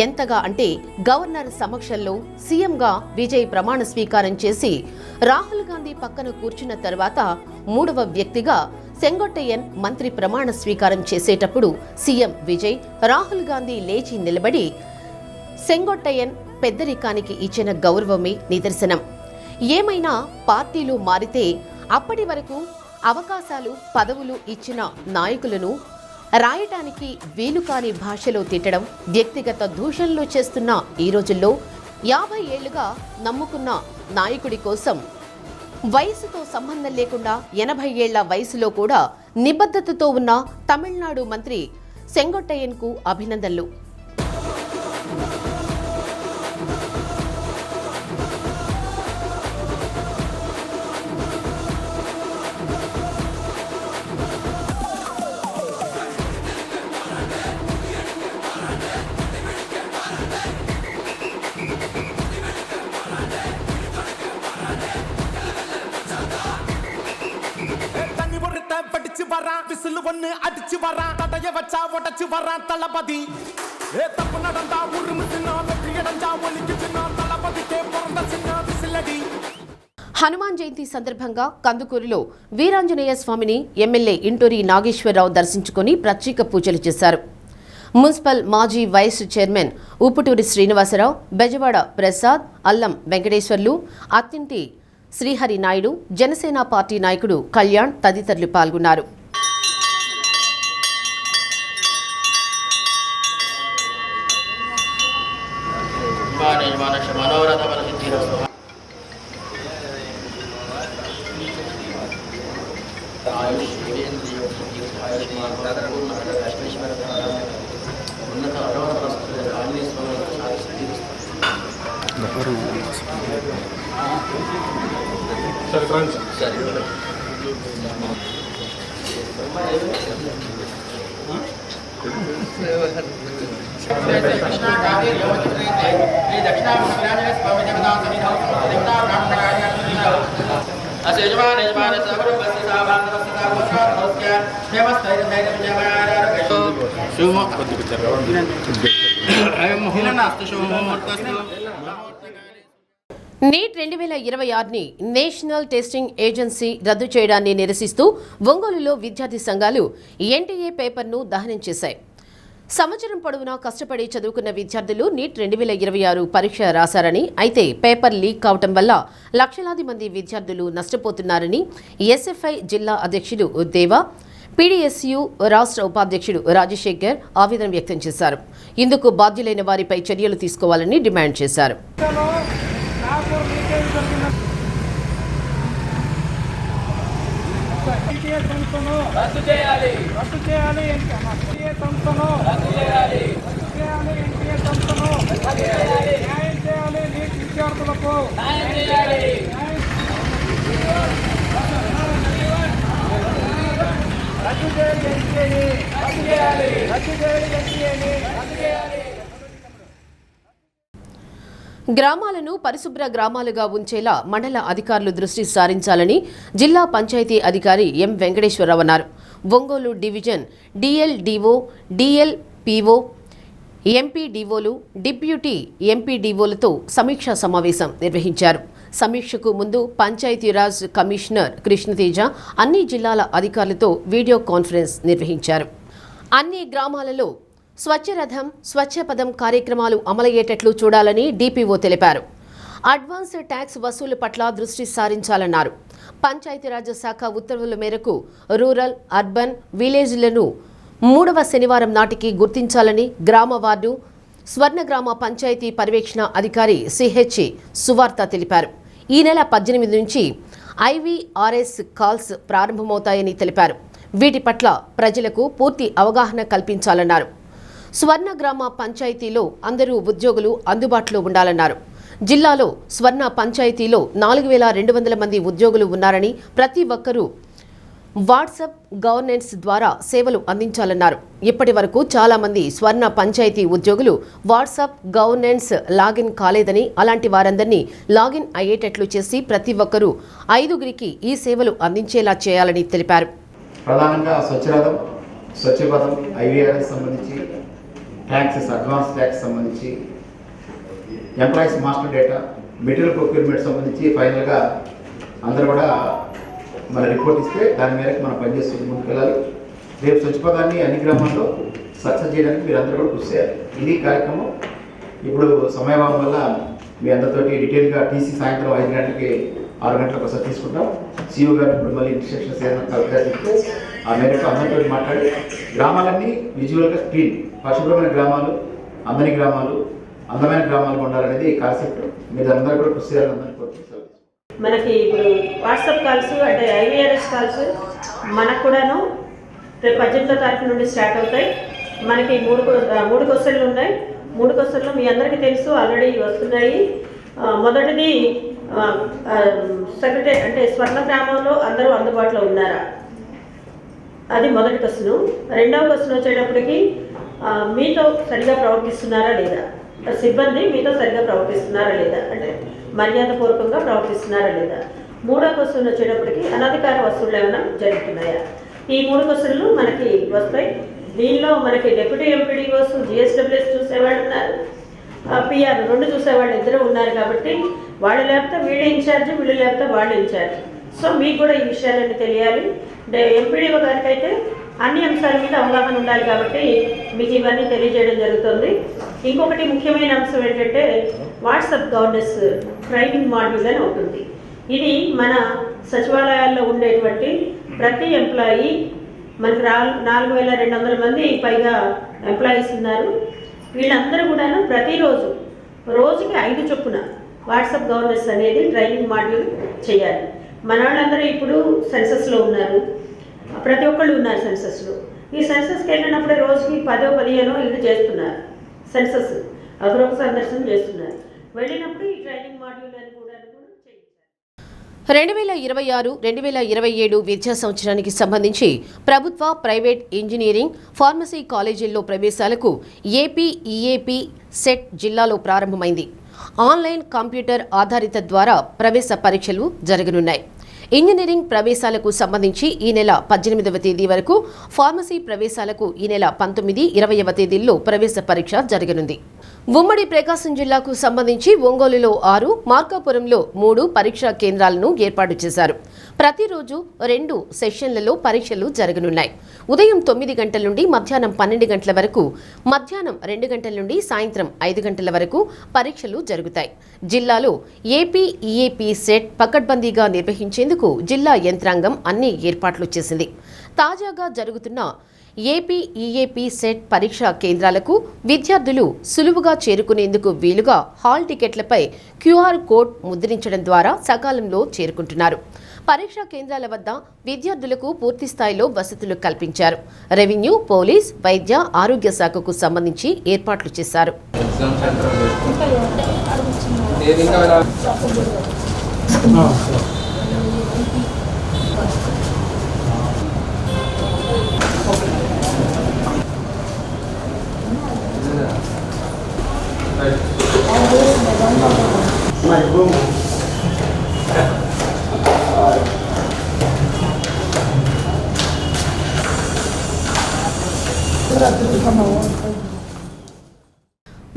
ఎంతగా అంటే గవర్నర్ సమక్షంలో సీఎంగా విజయ్ ప్రమాణ స్వీకారం చేసి రాహుల్ గాంధీ పక్కన కూర్చున్న తర్వాత 3వ వ్యక్తిగా సెంగొట్టయ్యన్ మంత్రి ప్రమాణ స్వీకారం చేసేటప్పుడు సీఎం విజయ్, రాహుల్ గాంధీ లేచి నిలబడి సెంగొట్టయ్యన్ పెద్దరికానికి ఇచ్చిన గౌరవమే నిదర్శనం. ఏమైనా పార్టీలు మారితే అప్పటి వరకు అవకాశాలు, పదవులు ఇచ్చిన నాయకులను రాయటానికి వీలు కాని భాషలో తిట్టడం, వ్యక్తిగత దూషణలు చేస్తున్న ఈ రోజుల్లో 50 ఏళ్లుగా నమ్ముకున్న నాయకుడి కోసం వయసుతో సంబంధం లేకుండా 80 ఏళ్ల వయసులో కూడా నిబద్ధతతో ఉన్న తమిళనాడు మంత్రి సెంగొట్టయ్యన్కు అభినందనలు. அடிச்சு வரா தடைய வச்சா உடச்சு வரா தளபதி தப்பு நடந்தா உருமுச்சுனா வெற்றி அடைஞ்சா ஒலிக்குச்சுனா தளபதிக்கே பிறந்த சின்ன விசிலடி. హనుమాన్ జయంతి సందర్భంగా కందుకూరులో వీరాంజనేయ స్వామిని ఎమ్మెల్యే ఇంటూరి నాగేశ్వరరావు దర్శించుకుని ప్రత్యేక పూజలు చేశారు. మున్సిపల్ మాజీ వైస్ చైర్మన్ ఉప్పుటూరి శ్రీనివాసరావు, బెజవాడ ప్రసాద్, అల్లం వెంకటేశ్వర్లు, అత్తింటి శ్రీహరి నాయుడు, జనసేన పార్టీ నాయకుడు కళ్యాణ్ తదితరులు పాల్గొన్నారు. ఉన్నత నీట్ 2026ని నేషనల్ టెస్టింగ్ ఏజెన్సీ రద్దు చేయడాన్ని నిరసిస్తూ ఒంగోలులో విద్యార్థి సంఘాలు ఎన్టీఏ పేపర్ను దహనం చేశాయి. సంవత్సరం పొడవునా కష్టపడి చదువుకున్న విద్యార్థులు నీట్ 2026 పరీక్ష రాశారని, అయితే పేపర్ లీక్ కావటం వల్ల లక్షలాది మంది విద్యార్థులు నష్టపోతున్నారని ఎస్ఎఫ్ఐ జిల్లా అధ్యక్షుడు దేవా, పీడీఎస్యు రాష్ట్ర ఉపాధ్యక్షుడు రాజశేఖర్ ఆవేదన వ్యక్తం చేశారు. ఇందుకు బాధ్యులైన వారిపై చర్యలు తీసుకోవాలని డిమాండ్ చేశారు. గ్రామాలను పరిశుభ్ర గ్రామాలుగా ఉంచేలా మండల అధికారులు దృష్టి సారించాలని జిల్లా పంచాయతీ అధికారి ఎం వెంకటేశ్వరరావు అన్నారు. ఒంగోలు డివిజన్ డిఎల్డిఓ, డిఎల్పిఓ, ఎంపీడీఓలు, డిప్యూటీ ఎంపీడీఓలతో సమీక్షా సమావేశం నిర్వహించారు. సమీక్షకు ముందు పంచాయతీరాజ్ కమిషనర్ కృష్ణతేజ అన్ని జిల్లాల అధికారులతో వీడియో కాన్ఫరెన్స్ నిర్వహించారు. అన్ని గ్రామాలలో స్వచ్ఛరథం, స్వచ్ఛపదం కార్యక్రమాలు అమలయ్యేటట్లు చూడాలని డిపిఓ తెలిపారు. అడ్వాన్స్ ట్యాక్స్ వసూలు పట్ల దృష్టి సారించాలన్నారు. పంచాయతీరాజ్ శాఖ ఉత్తర్వుల మేరకు రూరల్, అర్బన్, విలేజ్లను 3వ శనివారం నాటికి గుర్తించాలని గ్రామ వార్డు స్వర్ణగ్రామ పంచాయతీ పర్యవేక్షణ అధికారి సిహెచ్ సువార్త తెలిపారు. ఈ నెల 18 నుంచి ఐవీఆర్ఎస్ కాల్స్ ప్రారంభమవుతాయని తెలిపారు. వీటి పట్ల ప్రజలకు పూర్తి అవగాహన కల్పించాలన్నారు. స్వర్ణగ్రామ పంచాయతీలో అందరూ ఉద్యోగులు అందుబాటులో ఉండాలన్నారు. జిల్లాలో స్వర్ణ పంచాయతీలో 4200 మంది ఉద్యోగులు ఉన్నారని, ప్రతి ఒక్కరూ వాట్సాప్ గవర్నెన్స్ ద్వారా సేవలు అందించాలన్నారు. ఇప్పటి వరకు చాలా మంది స్వర్ణ పంచాయతీ ఉద్యోగులు వాట్సాప్ గవర్నెన్స్ లాగిన్ కాలేదని, అలాంటి వారందరినీ లాగిన్ అయ్యేటట్లు చేసి ప్రతి ఒక్కరూ 5గురికి ఈ సేవలు అందించేలా చేయాలని తెలిపారు. ప్రధానంగా స్వచ్ఛరథం, స్వచ్ఛపదం, ఐవీఆర్ఎస్ సంబంధించి, ట్యాక్సెస్, అడ్వాన్స్ ట్యాక్స్ సంబంధించి, employees master data, material procurement సంబంధించి ఫైనల్గా అందరూ కూడా మన రిపోర్ట్ ఇస్తే దాని మేరకు మనం పనిచేస్తుంది ముందుకెళ్ళాలి. రేపు స్వచ్ఛపదాన్ని అన్ని గ్రామాల్లో సక్సెస్ చేయడానికి మీరు అందరూ కూడా కృషి చేయాలి. ఇది కార్యక్రమం. ఇప్పుడు సమయభావం వల్ల మీ అందరితోటి డీటెయిల్గా టీసీ సాయంత్రం 5 గంటలకి 6 గంటలకు ఒకసారి తీసుకుంటాం. సీఓ గారు ఇప్పుడు మళ్ళీ ఇన్స్ట్రక్షన్స్ ఏదైనా కరెక్ట్గా చెప్తే ఆ మేరకు అందరితో మాట్లాడి గ్రామాలన్నీ విజువల్గా స్క్రీన్, పరిశుభ్రమైన గ్రామాలు, అందని గ్రామాలు, అందమైన గ్రామాలు ఉండాలనేది కాన్సెప్ట్. మీరు అందరూ కూడా కృషి చేయాలని కోరుకుంటున్నాను. మనకి ఇప్పుడు వాట్సాప్ కాల్స్ అంటే ఐవీఆర్ఎస్ కాల్స్ మనకు కూడాను రేపు 18వ తారీఖు నుండి స్టార్ట్ అవుతాయి. మనకి మూడు క్వశ్చన్లు ఉన్నాయి. 3 క్వశ్చన్లు మీ అందరికీ తెలుసు, ఆల్రెడీ వస్తున్నాయి. మొదటిది సెక్రటరీ అంటే స్వర్ణ గ్రామంలో అందరూ అందుబాటులో ఉన్నారా, అది మొదటి క్వశ్చన్. రెండవ క్వశ్చన్ వచ్చేటప్పటికి మీతో సరిగా ప్రవర్తిస్తున్నారా లేదా, సిబ్బంది మీతో సరిగా ప్రవర్తిస్తున్నారా లేదా, అంటే మర్యాదపూర్వకంగా ప్రవర్తిస్తున్నారా లేదా. మూడో క్వశ్చన్ వచ్చేటప్పటికి అనధికార వసూళ్లు ఏమైనా జరుగుతున్నాయా. ఈ 3 క్వశ్చన్లు మనకి వస్తాయి. దీనిలో మనకి డిప్యూటీ ఎంపీడీఓస్, జిఎస్డబ్ల్యూఎస్ చూసేవాళ్ళు ఉన్నారు, పిఆర్ 2 చూసేవాళ్ళు 2 ఉన్నారు. కాబట్టి వాళ్ళు లేకపోతే వీళ్ళు ఇన్ఛార్జ్, వీళ్ళు లేకపోతే వాళ్ళు ఇన్ఛార్జ్. సో మీకు కూడా ఈ విషయాలన్నీ తెలియాలి. ఎంపీడీఓ గారికి అయితే అన్ని అంశాల మీద అవగాహన ఉండాలి కాబట్టి మీకు ఇవన్నీ తెలియజేయడం జరుగుతుంది. ఇంకొకటి ముఖ్యమైన అంశం ఏంటంటే వాట్సాప్ గవర్నెన్స్ ట్రైనింగ్ మాడ్యూల్ అని ఉంటుంది. ఇది మన సచివాలయాల్లో ఉండేటువంటి ప్రతి ఎంప్లాయీ, మనకు 4200 మంది పైగా ఎంప్లాయీస్ ఉన్నారు. వీళ్ళందరూ కూడాను ప్రతిరోజు రోజుకి 5 చొప్పున వాట్సాప్ గవర్నెన్స్ అనేది ట్రైనింగ్ మాడ్యూల్ చేయాలి. మన వాళ్ళందరూ ఇప్పుడు సెన్సస్లో ఉన్నారు, ప్రతి ఒక్కళ్ళు ఉన్నారు సెన్సస్లో. ఈ సెన్సస్కి వెళ్ళినప్పుడే రోజుకి 10-15 ఇల్లు చేస్తున్నారు. సెన్సస్ గృహ సందర్శనం చేస్తున్నారు. వెళ్ళినప్పుడు ఈ ట్రైనింగ్ మాడ్యూల్ అని కూడా 2026-2027 విద్యా సంవత్సరానికి సంబంధించి ప్రభుత్వ, ప్రైవేట్ ఇంజనీరింగ్, ఫార్మసీ కాలేజీల్లో ప్రవేశాలకు ఏపీ ఈఏపీ సెట్ జిల్లాలో ప్రారంభమైంది. ఆన్లైన్ కంప్యూటర్ ఆధారిత ద్వారా ప్రవేశ పరీక్షలు జరగనున్నాయి. ఇంజనీరింగ్ ప్రవేశాలకు సంబంధించి ఈ నెల 18వ తేదీ వరకు, ఫార్మసీ ప్రవేశాలకు ఈ నెల 19, 20వ తేదీల్లో ప్రవేశ పరీక్ష జరగనుంది. ఉమ్మడి ప్రకాశం జిల్లాకు సంబంధించి ఒంగోలులో 6, మార్కాపురంలో 3 పరీక్షా కేంద్రాలను ఏర్పాటు చేశారు. ప్రతిరోజు 2 సెషన్లలో పరీక్షలు జరగనున్నాయి. ఉదయం 9 గంటల నుండి మధ్యాహ్నం 12 గంటల వరకు, మధ్యాహ్నం 2 గంటల నుండి సాయంత్రం 5 గంటల వరకు పరీక్షలు జరుగుతాయి. జిల్లాలో ఏపీ ఈఏపీ సెట్ పకడ్బందీగా నిర్వహించేందుకు జిల్లా యంత్రాంగం అన్ని ఏర్పాట్లు చేసింది. తాజాగా జరుగుతున్న ఏపీ ఈఏపీ సెట్ పరీక్షా కేంద్రాలకు విద్యార్థులు సులువుగా చేరుకునేందుకు వీలుగా హాల్ టికెట్లపై QR కోడ్ ముద్రించడం ద్వారా సకాలంలో చేరుకుంటున్నారు. పరీక్షా కేంద్రాల వద్ద విద్యార్థులకు పూర్తి స్థాయిలో వసతులు కల్పించారు. రెవెన్యూ, పోలీస్, వైద్య, ఆరోగ్య శాఖకు సంబంధించి ఏర్పాట్లు చేశారు.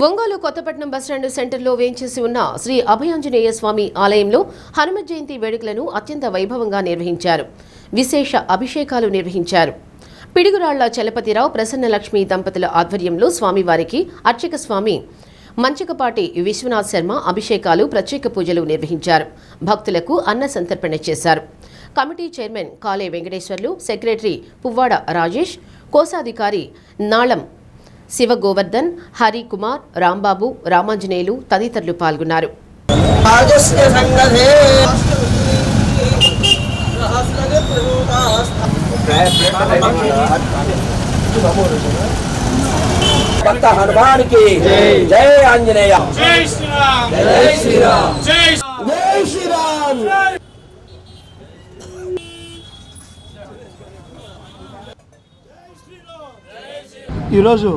ఒంగోలు కొత్తపట్నం బస్టాండ్ సెంటర్లో వేంచేసి ఉన్న శ్రీ అభయాంజనేయ స్వామి ఆలయంలో హనుమ జయంతి వేడుకలను అత్యంత వైభవంగా నిర్వహించారు. విశేష అభిషేకాలు నిర్వహించారు. పిడుగురాళ్ల చలపతిరావు, ప్రసన్నలక్ష్మి దంపతుల ఆధ్వర్యంలో స్వామివారికి అర్చక స్వామి మంచకపాటి విశ్వనాథ్ శర్మ అభిషేకాలు, ప్రత్యేక పూజలు నిర్వహించారు. భక్తులకు అన్న సంతర్పణ చేశారు. కమిటీ చైర్మన్ కాలే వెంకటేశ్వర్లు, సెక్రటరీ పువ్వాడ రాజేష్, కోశాధికారి నాళం శివగోవర్ధన్, హరికుమార్, రాంబాబు, రామాంజనేయులు తదితరులు పాల్గొన్నారు. భక్త హనుమానికి జై ఆంజనేయ, జై శ్రీరామ్, జై శ్రీరామ్, జై శ్రీరామ్. ఈరోజు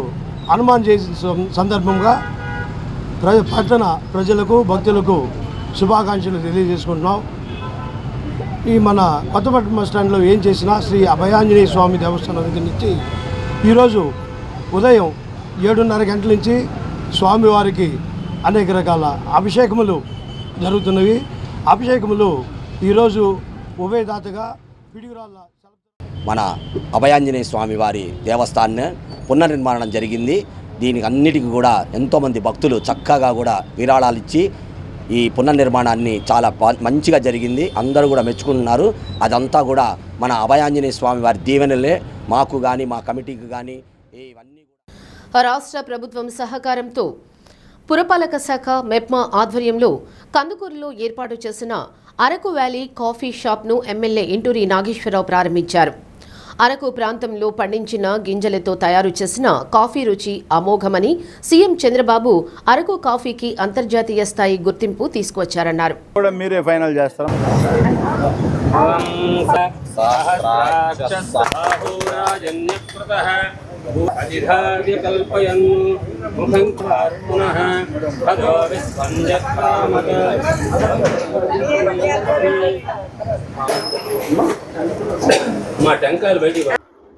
హనుమాన్ జయంతి సందర్భంగా పట్టణ ప్రజలకు, భక్తులకు శుభాకాంక్షలు తెలియజేసుకుంటున్నాం. ఈ మన కొత్తపట్నం బస్ స్టాండ్లో ఏం చేసినా శ్రీ అభయాంజనేయ స్వామి దేవస్థానం దగ్గర నుంచి ఈరోజు ఉదయం 7:30 గంటల నుంచి స్వామివారికి అనేక రకాల అభిషేకములు జరుగుతున్నవి. అభిషేకములు ఈరోజు ఉభయదాతగా పిడుగురాళ్ళ మన అభయాంజనేయ స్వామి వారి దేవస్థానాన్ని పునర్నిర్మాణం జరిగింది. దీనికి అన్నిటికీ కూడా ఎంతోమంది భక్తులు చక్కగా కూడా విరాళాలు ఇచ్చి ఈ పునర్నిర్మాణాన్ని చాలా మంచిగా జరిగింది. అందరూ కూడా మెచ్చుకుంటున్నారు. అదంతా కూడా మన అభయాంజనేయ స్వామి వారి దీవెనలే మాకు కానీ మా కమిటీకి కానీ. ఇవన్నీ రాష్ట్ర ప్రభుత్వం సహకారంతో పురపాలక శాఖ మెప్మా ఆధ్వర్యంలో కందుకూరులో ఏర్పాటు చేసిన అరకు వ్యాలీ కాఫీ షాప్ను ఎమ్మెల్యే ఇంటూరి నాగేశ్వరరావు ప్రారంభించారు. అరకు ప్రాంతంలో పండించిన గింజలతో తయారు చేసిన కాఫీ రుచి అమోఘమని సీఎం చంద్రబాబు అరకు కాఫీకి అంతర్జాతీయ స్థాయి గుర్తింపు తీసుకువచ్చారన్నారు. మీరే ఫైనల్ చేస్తారా?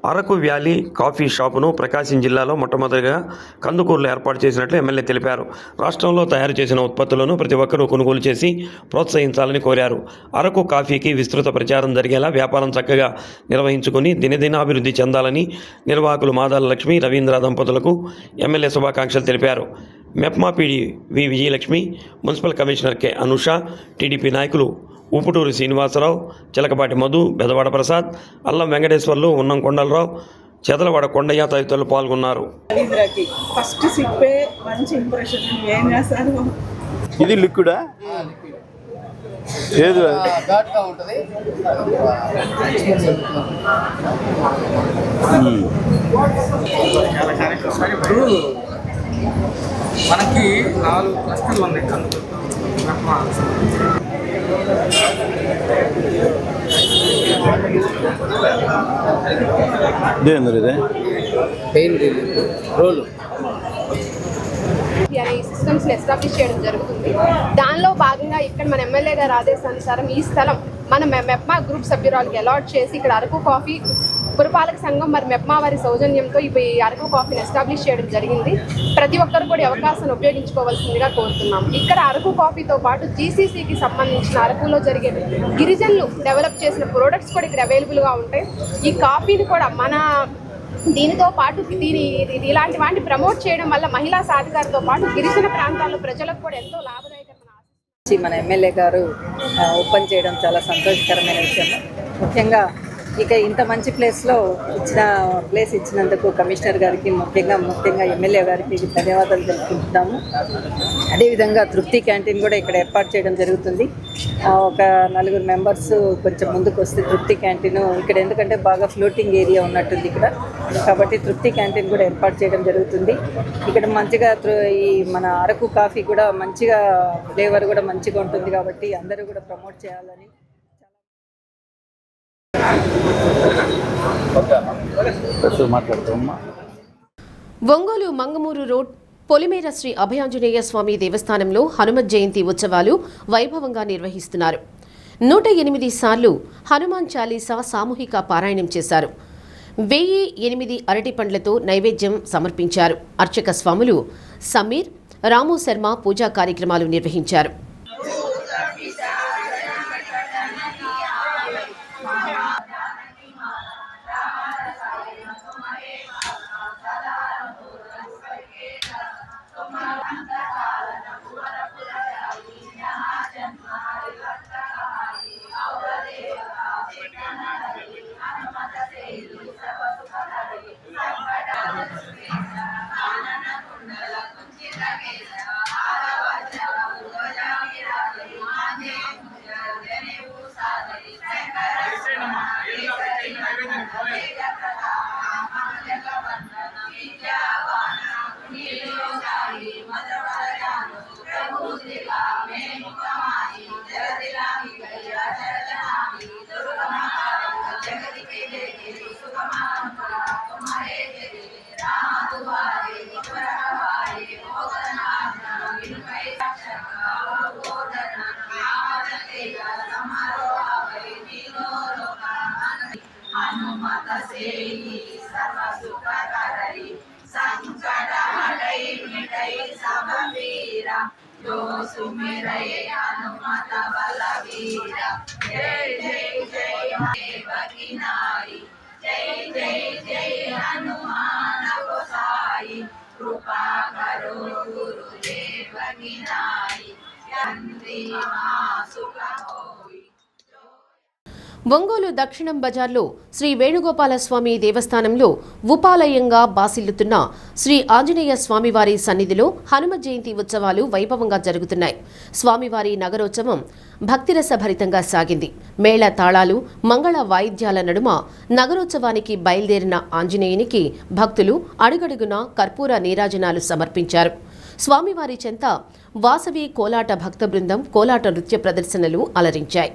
అరకు వ్యాలీ కాఫీ షాపును ప్రకాశం జిల్లాలో మొట్టమొదటిగా కందుకూరులో ఏర్పాటు చేసినట్లు ఎమ్మెల్యే తెలిపారు. రాష్ట్రంలో తయారు చేసిన ఉత్పత్తులను ప్రతి ఒక్కరూ కొనుగోలు చేసి ప్రోత్సహించాలని కోరారు. అరకు కాఫీకి విస్తృత ప్రచారం జరిగేలా వ్యాపారం చక్కగా నిర్వహించుకుని దినదినాభివృద్ధి చెందాలని నిర్వాహకులు మాదాల లక్ష్మి, రవీంద్ర దంపతులకు ఎమ్మెల్యే శుభాకాంక్షలు తెలిపారు. MEPMA PD V Vijayalakshmi, municipal commissioner K Anusha, TDP నాయకులు ఊపుటూరి శ్రీనివాసరావు, చిలకపాటి మధు, బెదవాడ ప్రసాద్, అల్లం వెంకటేశ్వర్లు, ఉన్నం కొండలరావు, చెదలవాడ కొండయ్య తదితరులు పాల్గొన్నారు. ఇది లిక్విడా? ఏది మనకి 4 క్లస్టర్లు ఉన్నాయి. ఇదే పెయిన్ రిలీఫ్ రోలు అనే సిస్టమ్స్ని ఎస్టాబ్లిష్ చేయడం జరుగుతుంది. దానిలో భాగంగా ఇక్కడ మన ఎమ్మెల్యే గారి ఆదేశానుసారం ఈ స్థలం మన మెప్మా గ్రూప్ సభ్యురాలకి అలాట్ చేసి ఇక్కడ అరకు కాఫీ పురపాలక సంఘం మరి మెప్మా వారి సౌజన్యంతో ఈ అరకు కాఫీని ఎస్టాబ్లిష్ చేయడం జరిగింది. ప్రతి ఒక్కరు కూడా అవకాశాన్ని ఉపయోగించుకోవాల్సిందిగా కోరుతున్నాం. ఇక్కడ అరకు కాఫీతో పాటు జీసీసీకి సంబంధించిన అరకులో జరిగే గిరిజనులు డెవలప్ చేసిన ప్రోడక్ట్స్ కూడా ఇక్కడ అవైలబుల్గా ఉంటాయి. ఈ కాఫీని కూడా మన దీనితో పాటు ఇలాంటి వాటిని ప్రమోట్ చేయడం వల్ల మహిళా సాధికారతో పాటు గిరిజన ప్రాంతాల్లో ప్రజలకు కూడా ఎంతో లాభదాయకమైన మన ఎమ్మెల్యే గారు ఓపెన్ చేయడం చాలా సంతోషకరమైన విషయం. ముఖ్యంగా ఇక ఇంత మంచి ప్లేస్ ఇచ్చినందుకు కమిషనర్ గారికి ముఖ్యంగా ఎమ్మెల్యే గారికి ధన్యవాదాలు తెలుపుకుంటున్నాము. అదేవిధంగా తృప్తి క్యాంటీన్ కూడా ఇక్కడ ఏర్పాటు చేయడం జరుగుతుంది. ఒక 4 మెంబర్స్ కొంచెం ముందుకు వస్తే తృప్తి క్యాంటీన్ ఇక్కడ ఎందుకంటే బాగా ఫ్లోటింగ్ ఏరియా ఉన్నట్టుంది ఇక్కడ, కాబట్టి తృప్తి క్యాంటీన్ కూడా ఏర్పాటు చేయడం జరుగుతుంది. ఇక్కడ మంచిగా ఈ మన అరకు కాఫీ కూడా మంచిగా ఫ్లేవర్ కూడా మంచిగా ఉంటుంది కాబట్టి అందరూ కూడా ప్రమోట్ చేయాలని. ఒంగోలు మంగమూరు రోడ్ పొలిమేర శ్రీ అభయాంజనేయ స్వామి దేవస్థానంలో హనుమత్ జయంతి ఉత్సవాలు వైభవంగా నిర్వహిస్తున్నారు. 108 సార్లు హనుమాన్ చాలీసా సామూహిక పారాయణం చేశారు. 1008 అరటి పండ్లతో నైవేద్యం సమర్పించారు. అర్చక స్వాములు సమీర్, రాము శర్మ పూజా కార్యక్రమాలు నిర్వహించారు. ఒంగోలు దక్షిణం బజార్లో శ్రీ వేణుగోపాలస్వామి దేవస్థానంలో ఉపాలయంగా బాసిల్లుతున్న శ్రీ ఆంజనేయ స్వామివారి సన్నిధిలో హనుమ జయంతి ఉత్సవాలు వైభవంగా జరుగుతున్నాయి. స్వామివారి నగరోత్సవం భక్తిరసభరితంగా సాగింది. మేళ తాళాలు, మంగళ వాయిద్యాల నడుమ నగరోత్సవానికి బయలుదేరిన ఆంజనేయునికి భక్తులు అడుగడుగునా కర్పూర నీరాజనాలు సమర్పించారు. స్వామివారి చెంత వాసవి కోలాట భక్త బృందం కోలాట నృత్య ప్రదర్శనలు అలరించాయి.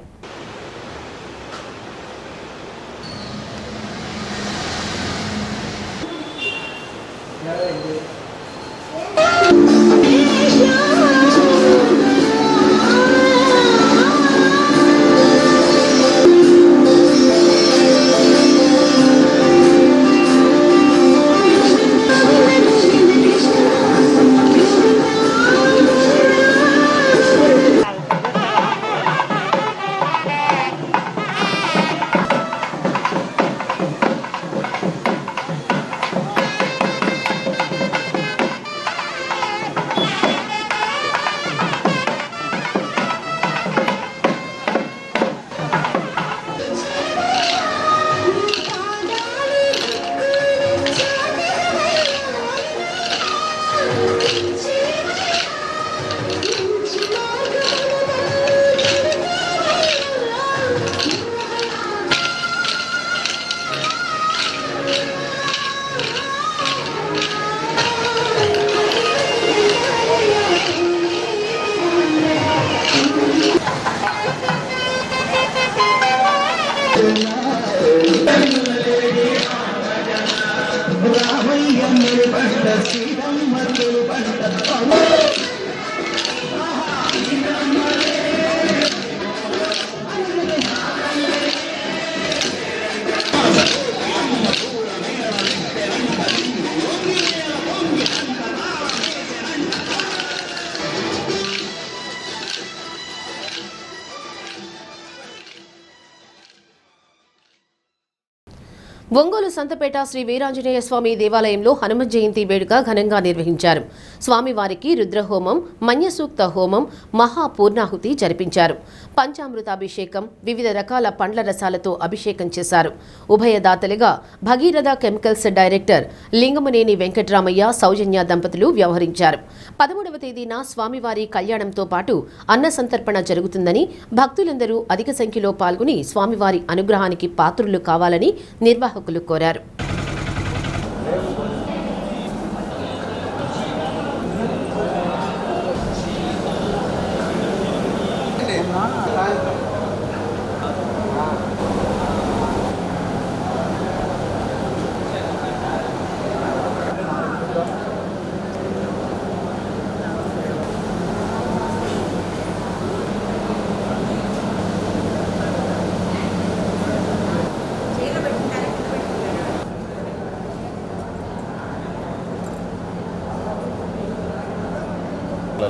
ఒంగోలు సంతపేట శ్రీ వీరాంజనేయ స్వామి దేవాలయంలో హనుమ జయంతి వేడుక ఘనంగా నిర్వహించారు. స్వామివారికి రుద్రహోమం, మన్యసూక్త హోమం, మహాపూర్ణాహుతి జరిపించారు. పంచామృతాభిషేకం, వివిధ రకాల పండ్ల రసాలతో అభిషేకం చేశారు. ఉభయదాతలుగా భగీరథ కెమికల్స్ డైరెక్టర్ లింగమనేని వెంకట్రామయ్య, సౌజన్య దంపతులు వ్యవహరించారు. 13వ తేదీన స్వామివారి కళ్యాణంతో పాటు అన్న సంతర్పణ జరుగుతుందని, భక్తులందరూ అధిక సంఖ్యలో పాల్గొని స్వామివారి అనుగ్రహానికి పాత్రులు కావాలని నిర్వాహకులు కోరారు.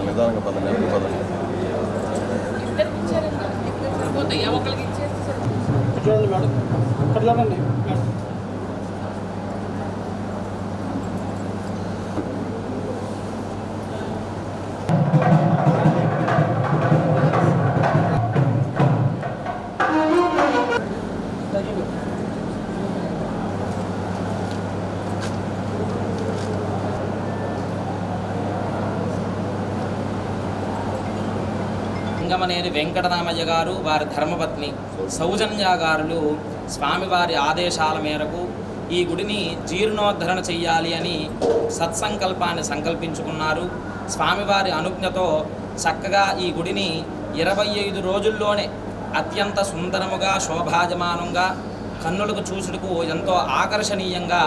నిదానంగా పదండి. చూడండి మేడం, పర్లేదండి. లింగమనేని వెంకటరామయ్య గారు, వారి ధర్మపత్ని సౌజన్య గారులు స్వామివారి ఆదేశాల మేరకు ఈ గుడిని జీర్ణోద్ధరణ చెయ్యాలి అని సత్సంకల్పాన్ని సంకల్పించుకున్నారు. స్వామివారి అనుజ్ఞతో చక్కగా ఈ గుడిని 25 రోజుల్లోనే అత్యంత సుందరముగా, శోభాజమానంగా, కన్నులకు చూసుటకు ఎంతో ఆకర్షణీయంగా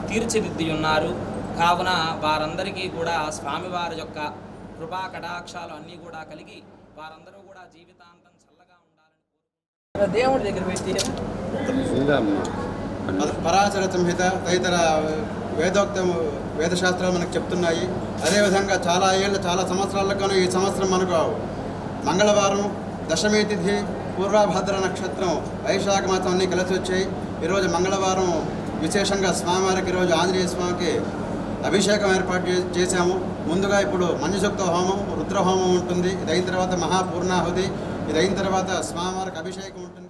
తీర్చిదిద్ది ఉన్నారు. కావున వారందరికీ కూడా స్వామివారి యొక్క కృపా కటాక్షాలు అన్నీ కూడా కలిగి వారందరూ కూడా జీవితాంతం చల్లగా ఉండాలని దేవుడి దగ్గర పెట్టి పరాశర సంహిత తదితర వేదశాస్త్రాలు మనకు చెప్తున్నాయి. అదేవిధంగా చాలా సంవత్సరాలకు ఈ సంవత్సరం మనకు మంగళవారం, దశమి తిథి, పూర్వభద్ర నక్షత్రం, వైశాఖ మాసం అన్నీ కలిసి వచ్చాయి. ఈరోజు మంగళవారం విశేషంగా స్వామివారికి ఈరోజు ఆంజనేయ స్వామికి అభిషేకం ఏర్పాటు చేశాము. ముందుగా ఇప్పుడు మన్యసూక్త హోమం, రుద్రహోమం ఉంటుంది. ఇది అయిన తర్వాత మహాపూర్ణాహుతి, ఇది అయిన తర్వాత స్వామివారికి అభిషేకం ఉంటుంది.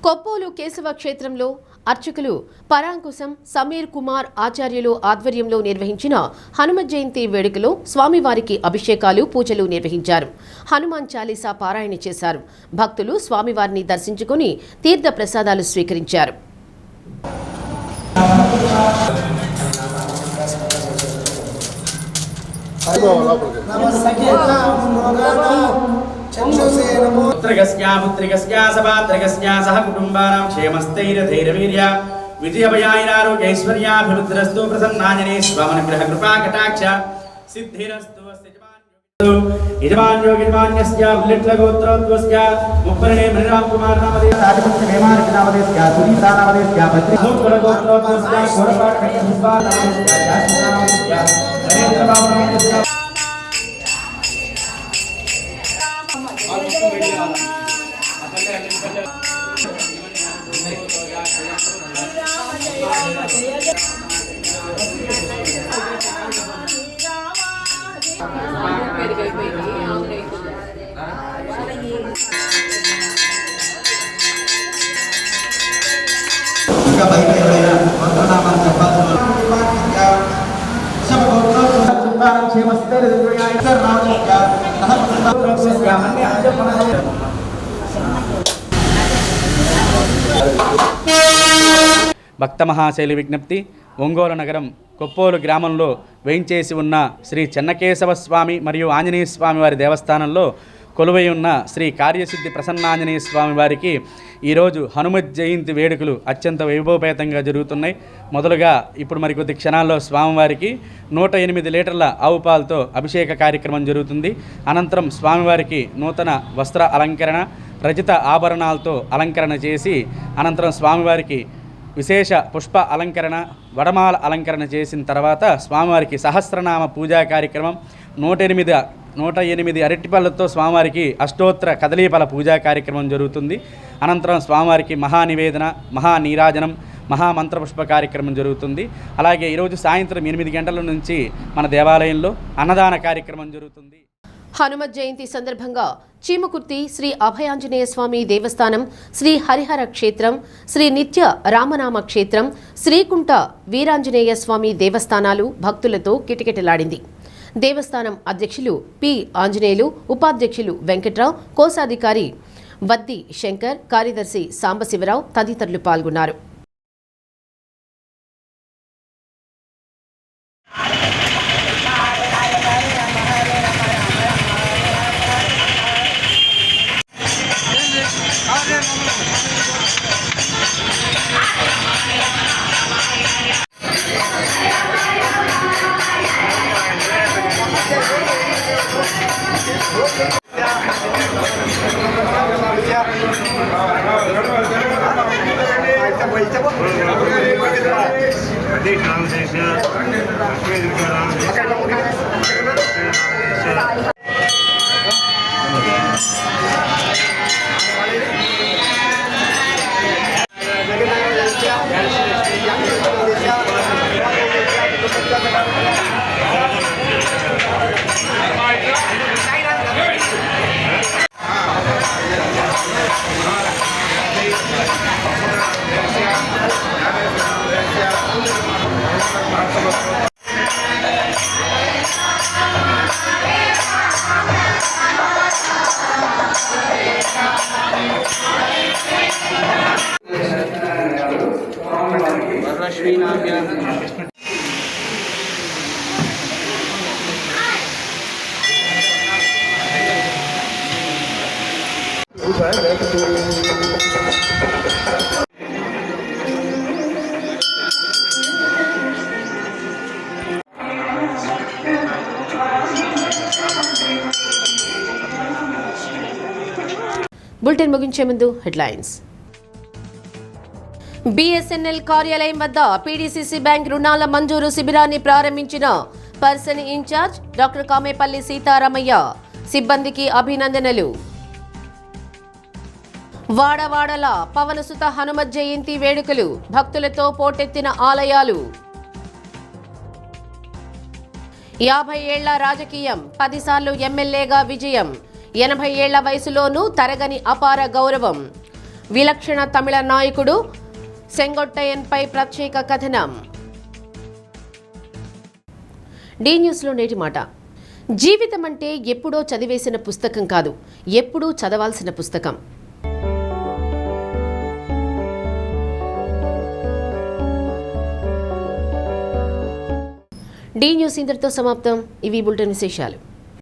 కొప్పోలు కేశవ క్షేత్రంలో అర్చకులు పరాంకుశం సమీర్ కుమార్ ఆచార్యులు ఆధ్వర్యంలో నిర్వహించిన హనుమ జయంతి వేడుకలో స్వామివారికి అభిషేకాలు, పూజలు నిర్వహించారు. హనుమాన్ చాలీసా పారాయణ చేశారు. భక్తులు స్వామివారిని దర్శించుకుని తీర్థ ప్రసాదాలు స్వీకరించారు. పుత్రికస్యా సభాత్రికస్యా సహ కుటుంబానాం క్షేమస్థైర్యధైర్యవీర్య విజయభయాైరారోగ్యైశ్వర్యాభివృద్ధిరస్తు ప్రసన్నాంజనే స్వామనుగ్రహ కృపా కటాక్ష సిద్ధిరస్తు. యజమాన్యోగిజమాన్యస్య ఉల్లిట్లగోత్రోద్వస్య ముప్పరణే మృణరామ్ కుమార్ నామధేయ రాజపక్ష వేమార్క నామధేయ సునీతా నామధేయ భద్రగోత్రోద్వస్య కోరపాట పుష్పా నామధేయ జాస్మితా నామధేయ నరేంద్ర బాబు నామధేయ భక్త మహాశైలి విజ్ఞప్తి. ఒంగోలు నగరం కొప్పోలు గ్రామంలో వేయించేసి ఉన్న శ్రీ చెన్నకేశవ స్వామి మరియు ఆంజనేయ స్వామి వారి దేవస్థానంలో కొలువై ఉన్న శ్రీ కార్యసిద్ధి ప్రసన్నాంజనేయ స్వామి వారికి ఈరోజు హనుమ జయంతి వేడుకలు అత్యంత వైభవపేతంగా జరుగుతున్నాయి. మొదలుగా ఇప్పుడు మరికొద్ది క్షణాల్లో స్వామివారికి 108 లీటర్ల ఆవు పాలతో అభిషేక కార్యక్రమం జరుగుతుంది. అనంతరం స్వామివారికి నూతన వస్త్ర అలంకరణ, రజిత ఆభరణాలతో అలంకరణ చేసి అనంతరం స్వామివారికి విశేష పుష్ప అలంకరణ, వడమాల అలంకరణ చేసిన తర్వాత స్వామివారికి సహస్రనామ పూజా కార్యక్రమం, 108 108 అరటిపళ్ళతో స్వామివారికి అష్టోత్తర కదలీఫల పూజా కార్యక్రమం జరుగుతుంది. అనంతరం స్వామివారికి మహానివేదన, మహానీరాజనం, మహామంత్రపుష్ప కార్యక్రమం జరుగుతుంది. అలాగే ఈరోజు సాయంత్రం 8 గంటల నుంచి మన దేవాలయంలో అన్నదాన కార్యక్రమం జరుగుతుంది. హనుమత్ జయంతి సందర్భంగా చీమకుర్తి శ్రీ అభయాంజనేయ స్వామి దేవస్థానం, శ్రీ హరిహర క్షేత్రం, శ్రీ నిత్య రామనామ క్షేత్రం, శ్రీకుంట వీరాంజనేయ స్వామి దేవస్థానాలు భక్తులతో కిటకిటలాడింది. దేవస్థానం అధ్యక్షులు పి ఆంజనేయులు, ఉపాధ్యక్షులు వెంకట్రావు, కోశాధికారి వద్ది శంకర్, కార్యదర్శి సాంబశివరావు తదితరులు పాల్గొన్నారు. బులెటిన్ ముగించే ముందు హెడ్లైన్స్. బిఎస్ఎన్ఎల్ కార్యాలయం వద్ద పీడీసీసీ బ్యాంక్ రుణాల మంజూరు శిబిరాన్ని ప్రారంభించిన person incharge doctor Kamepalli Sitaramayya. సిబ్బందికి అభినందనలు. వాడవాడల పవనసుత హనుమత్ జయంతి వేడుకలు, భక్తులతో పోటెత్తిన ఆలయాలు. 50 ఏళ్ల రాజకీయం, 10 సార్లు ఎమ్మెల్యేగా విజయం, 80 ఏళ్ల వయసులోనూ తరగని అపార గౌరవం. విలక్షణ తమిళ నాయకుడు సెంగొట్టయ్యన్పై ప్రత్యేక కథనం. డి న్యూస్లో నేటి మాట. జీవితం అంటే ఎప్పుడో చదివేసిన పుస్తకం కాదు, ఎప్పుడూ చదవాల్సిన పుస్తకం. డి న్యూస్ ఇంతటితో సమాప్తం. ఇవి బులెటిన్ విశేషాలు.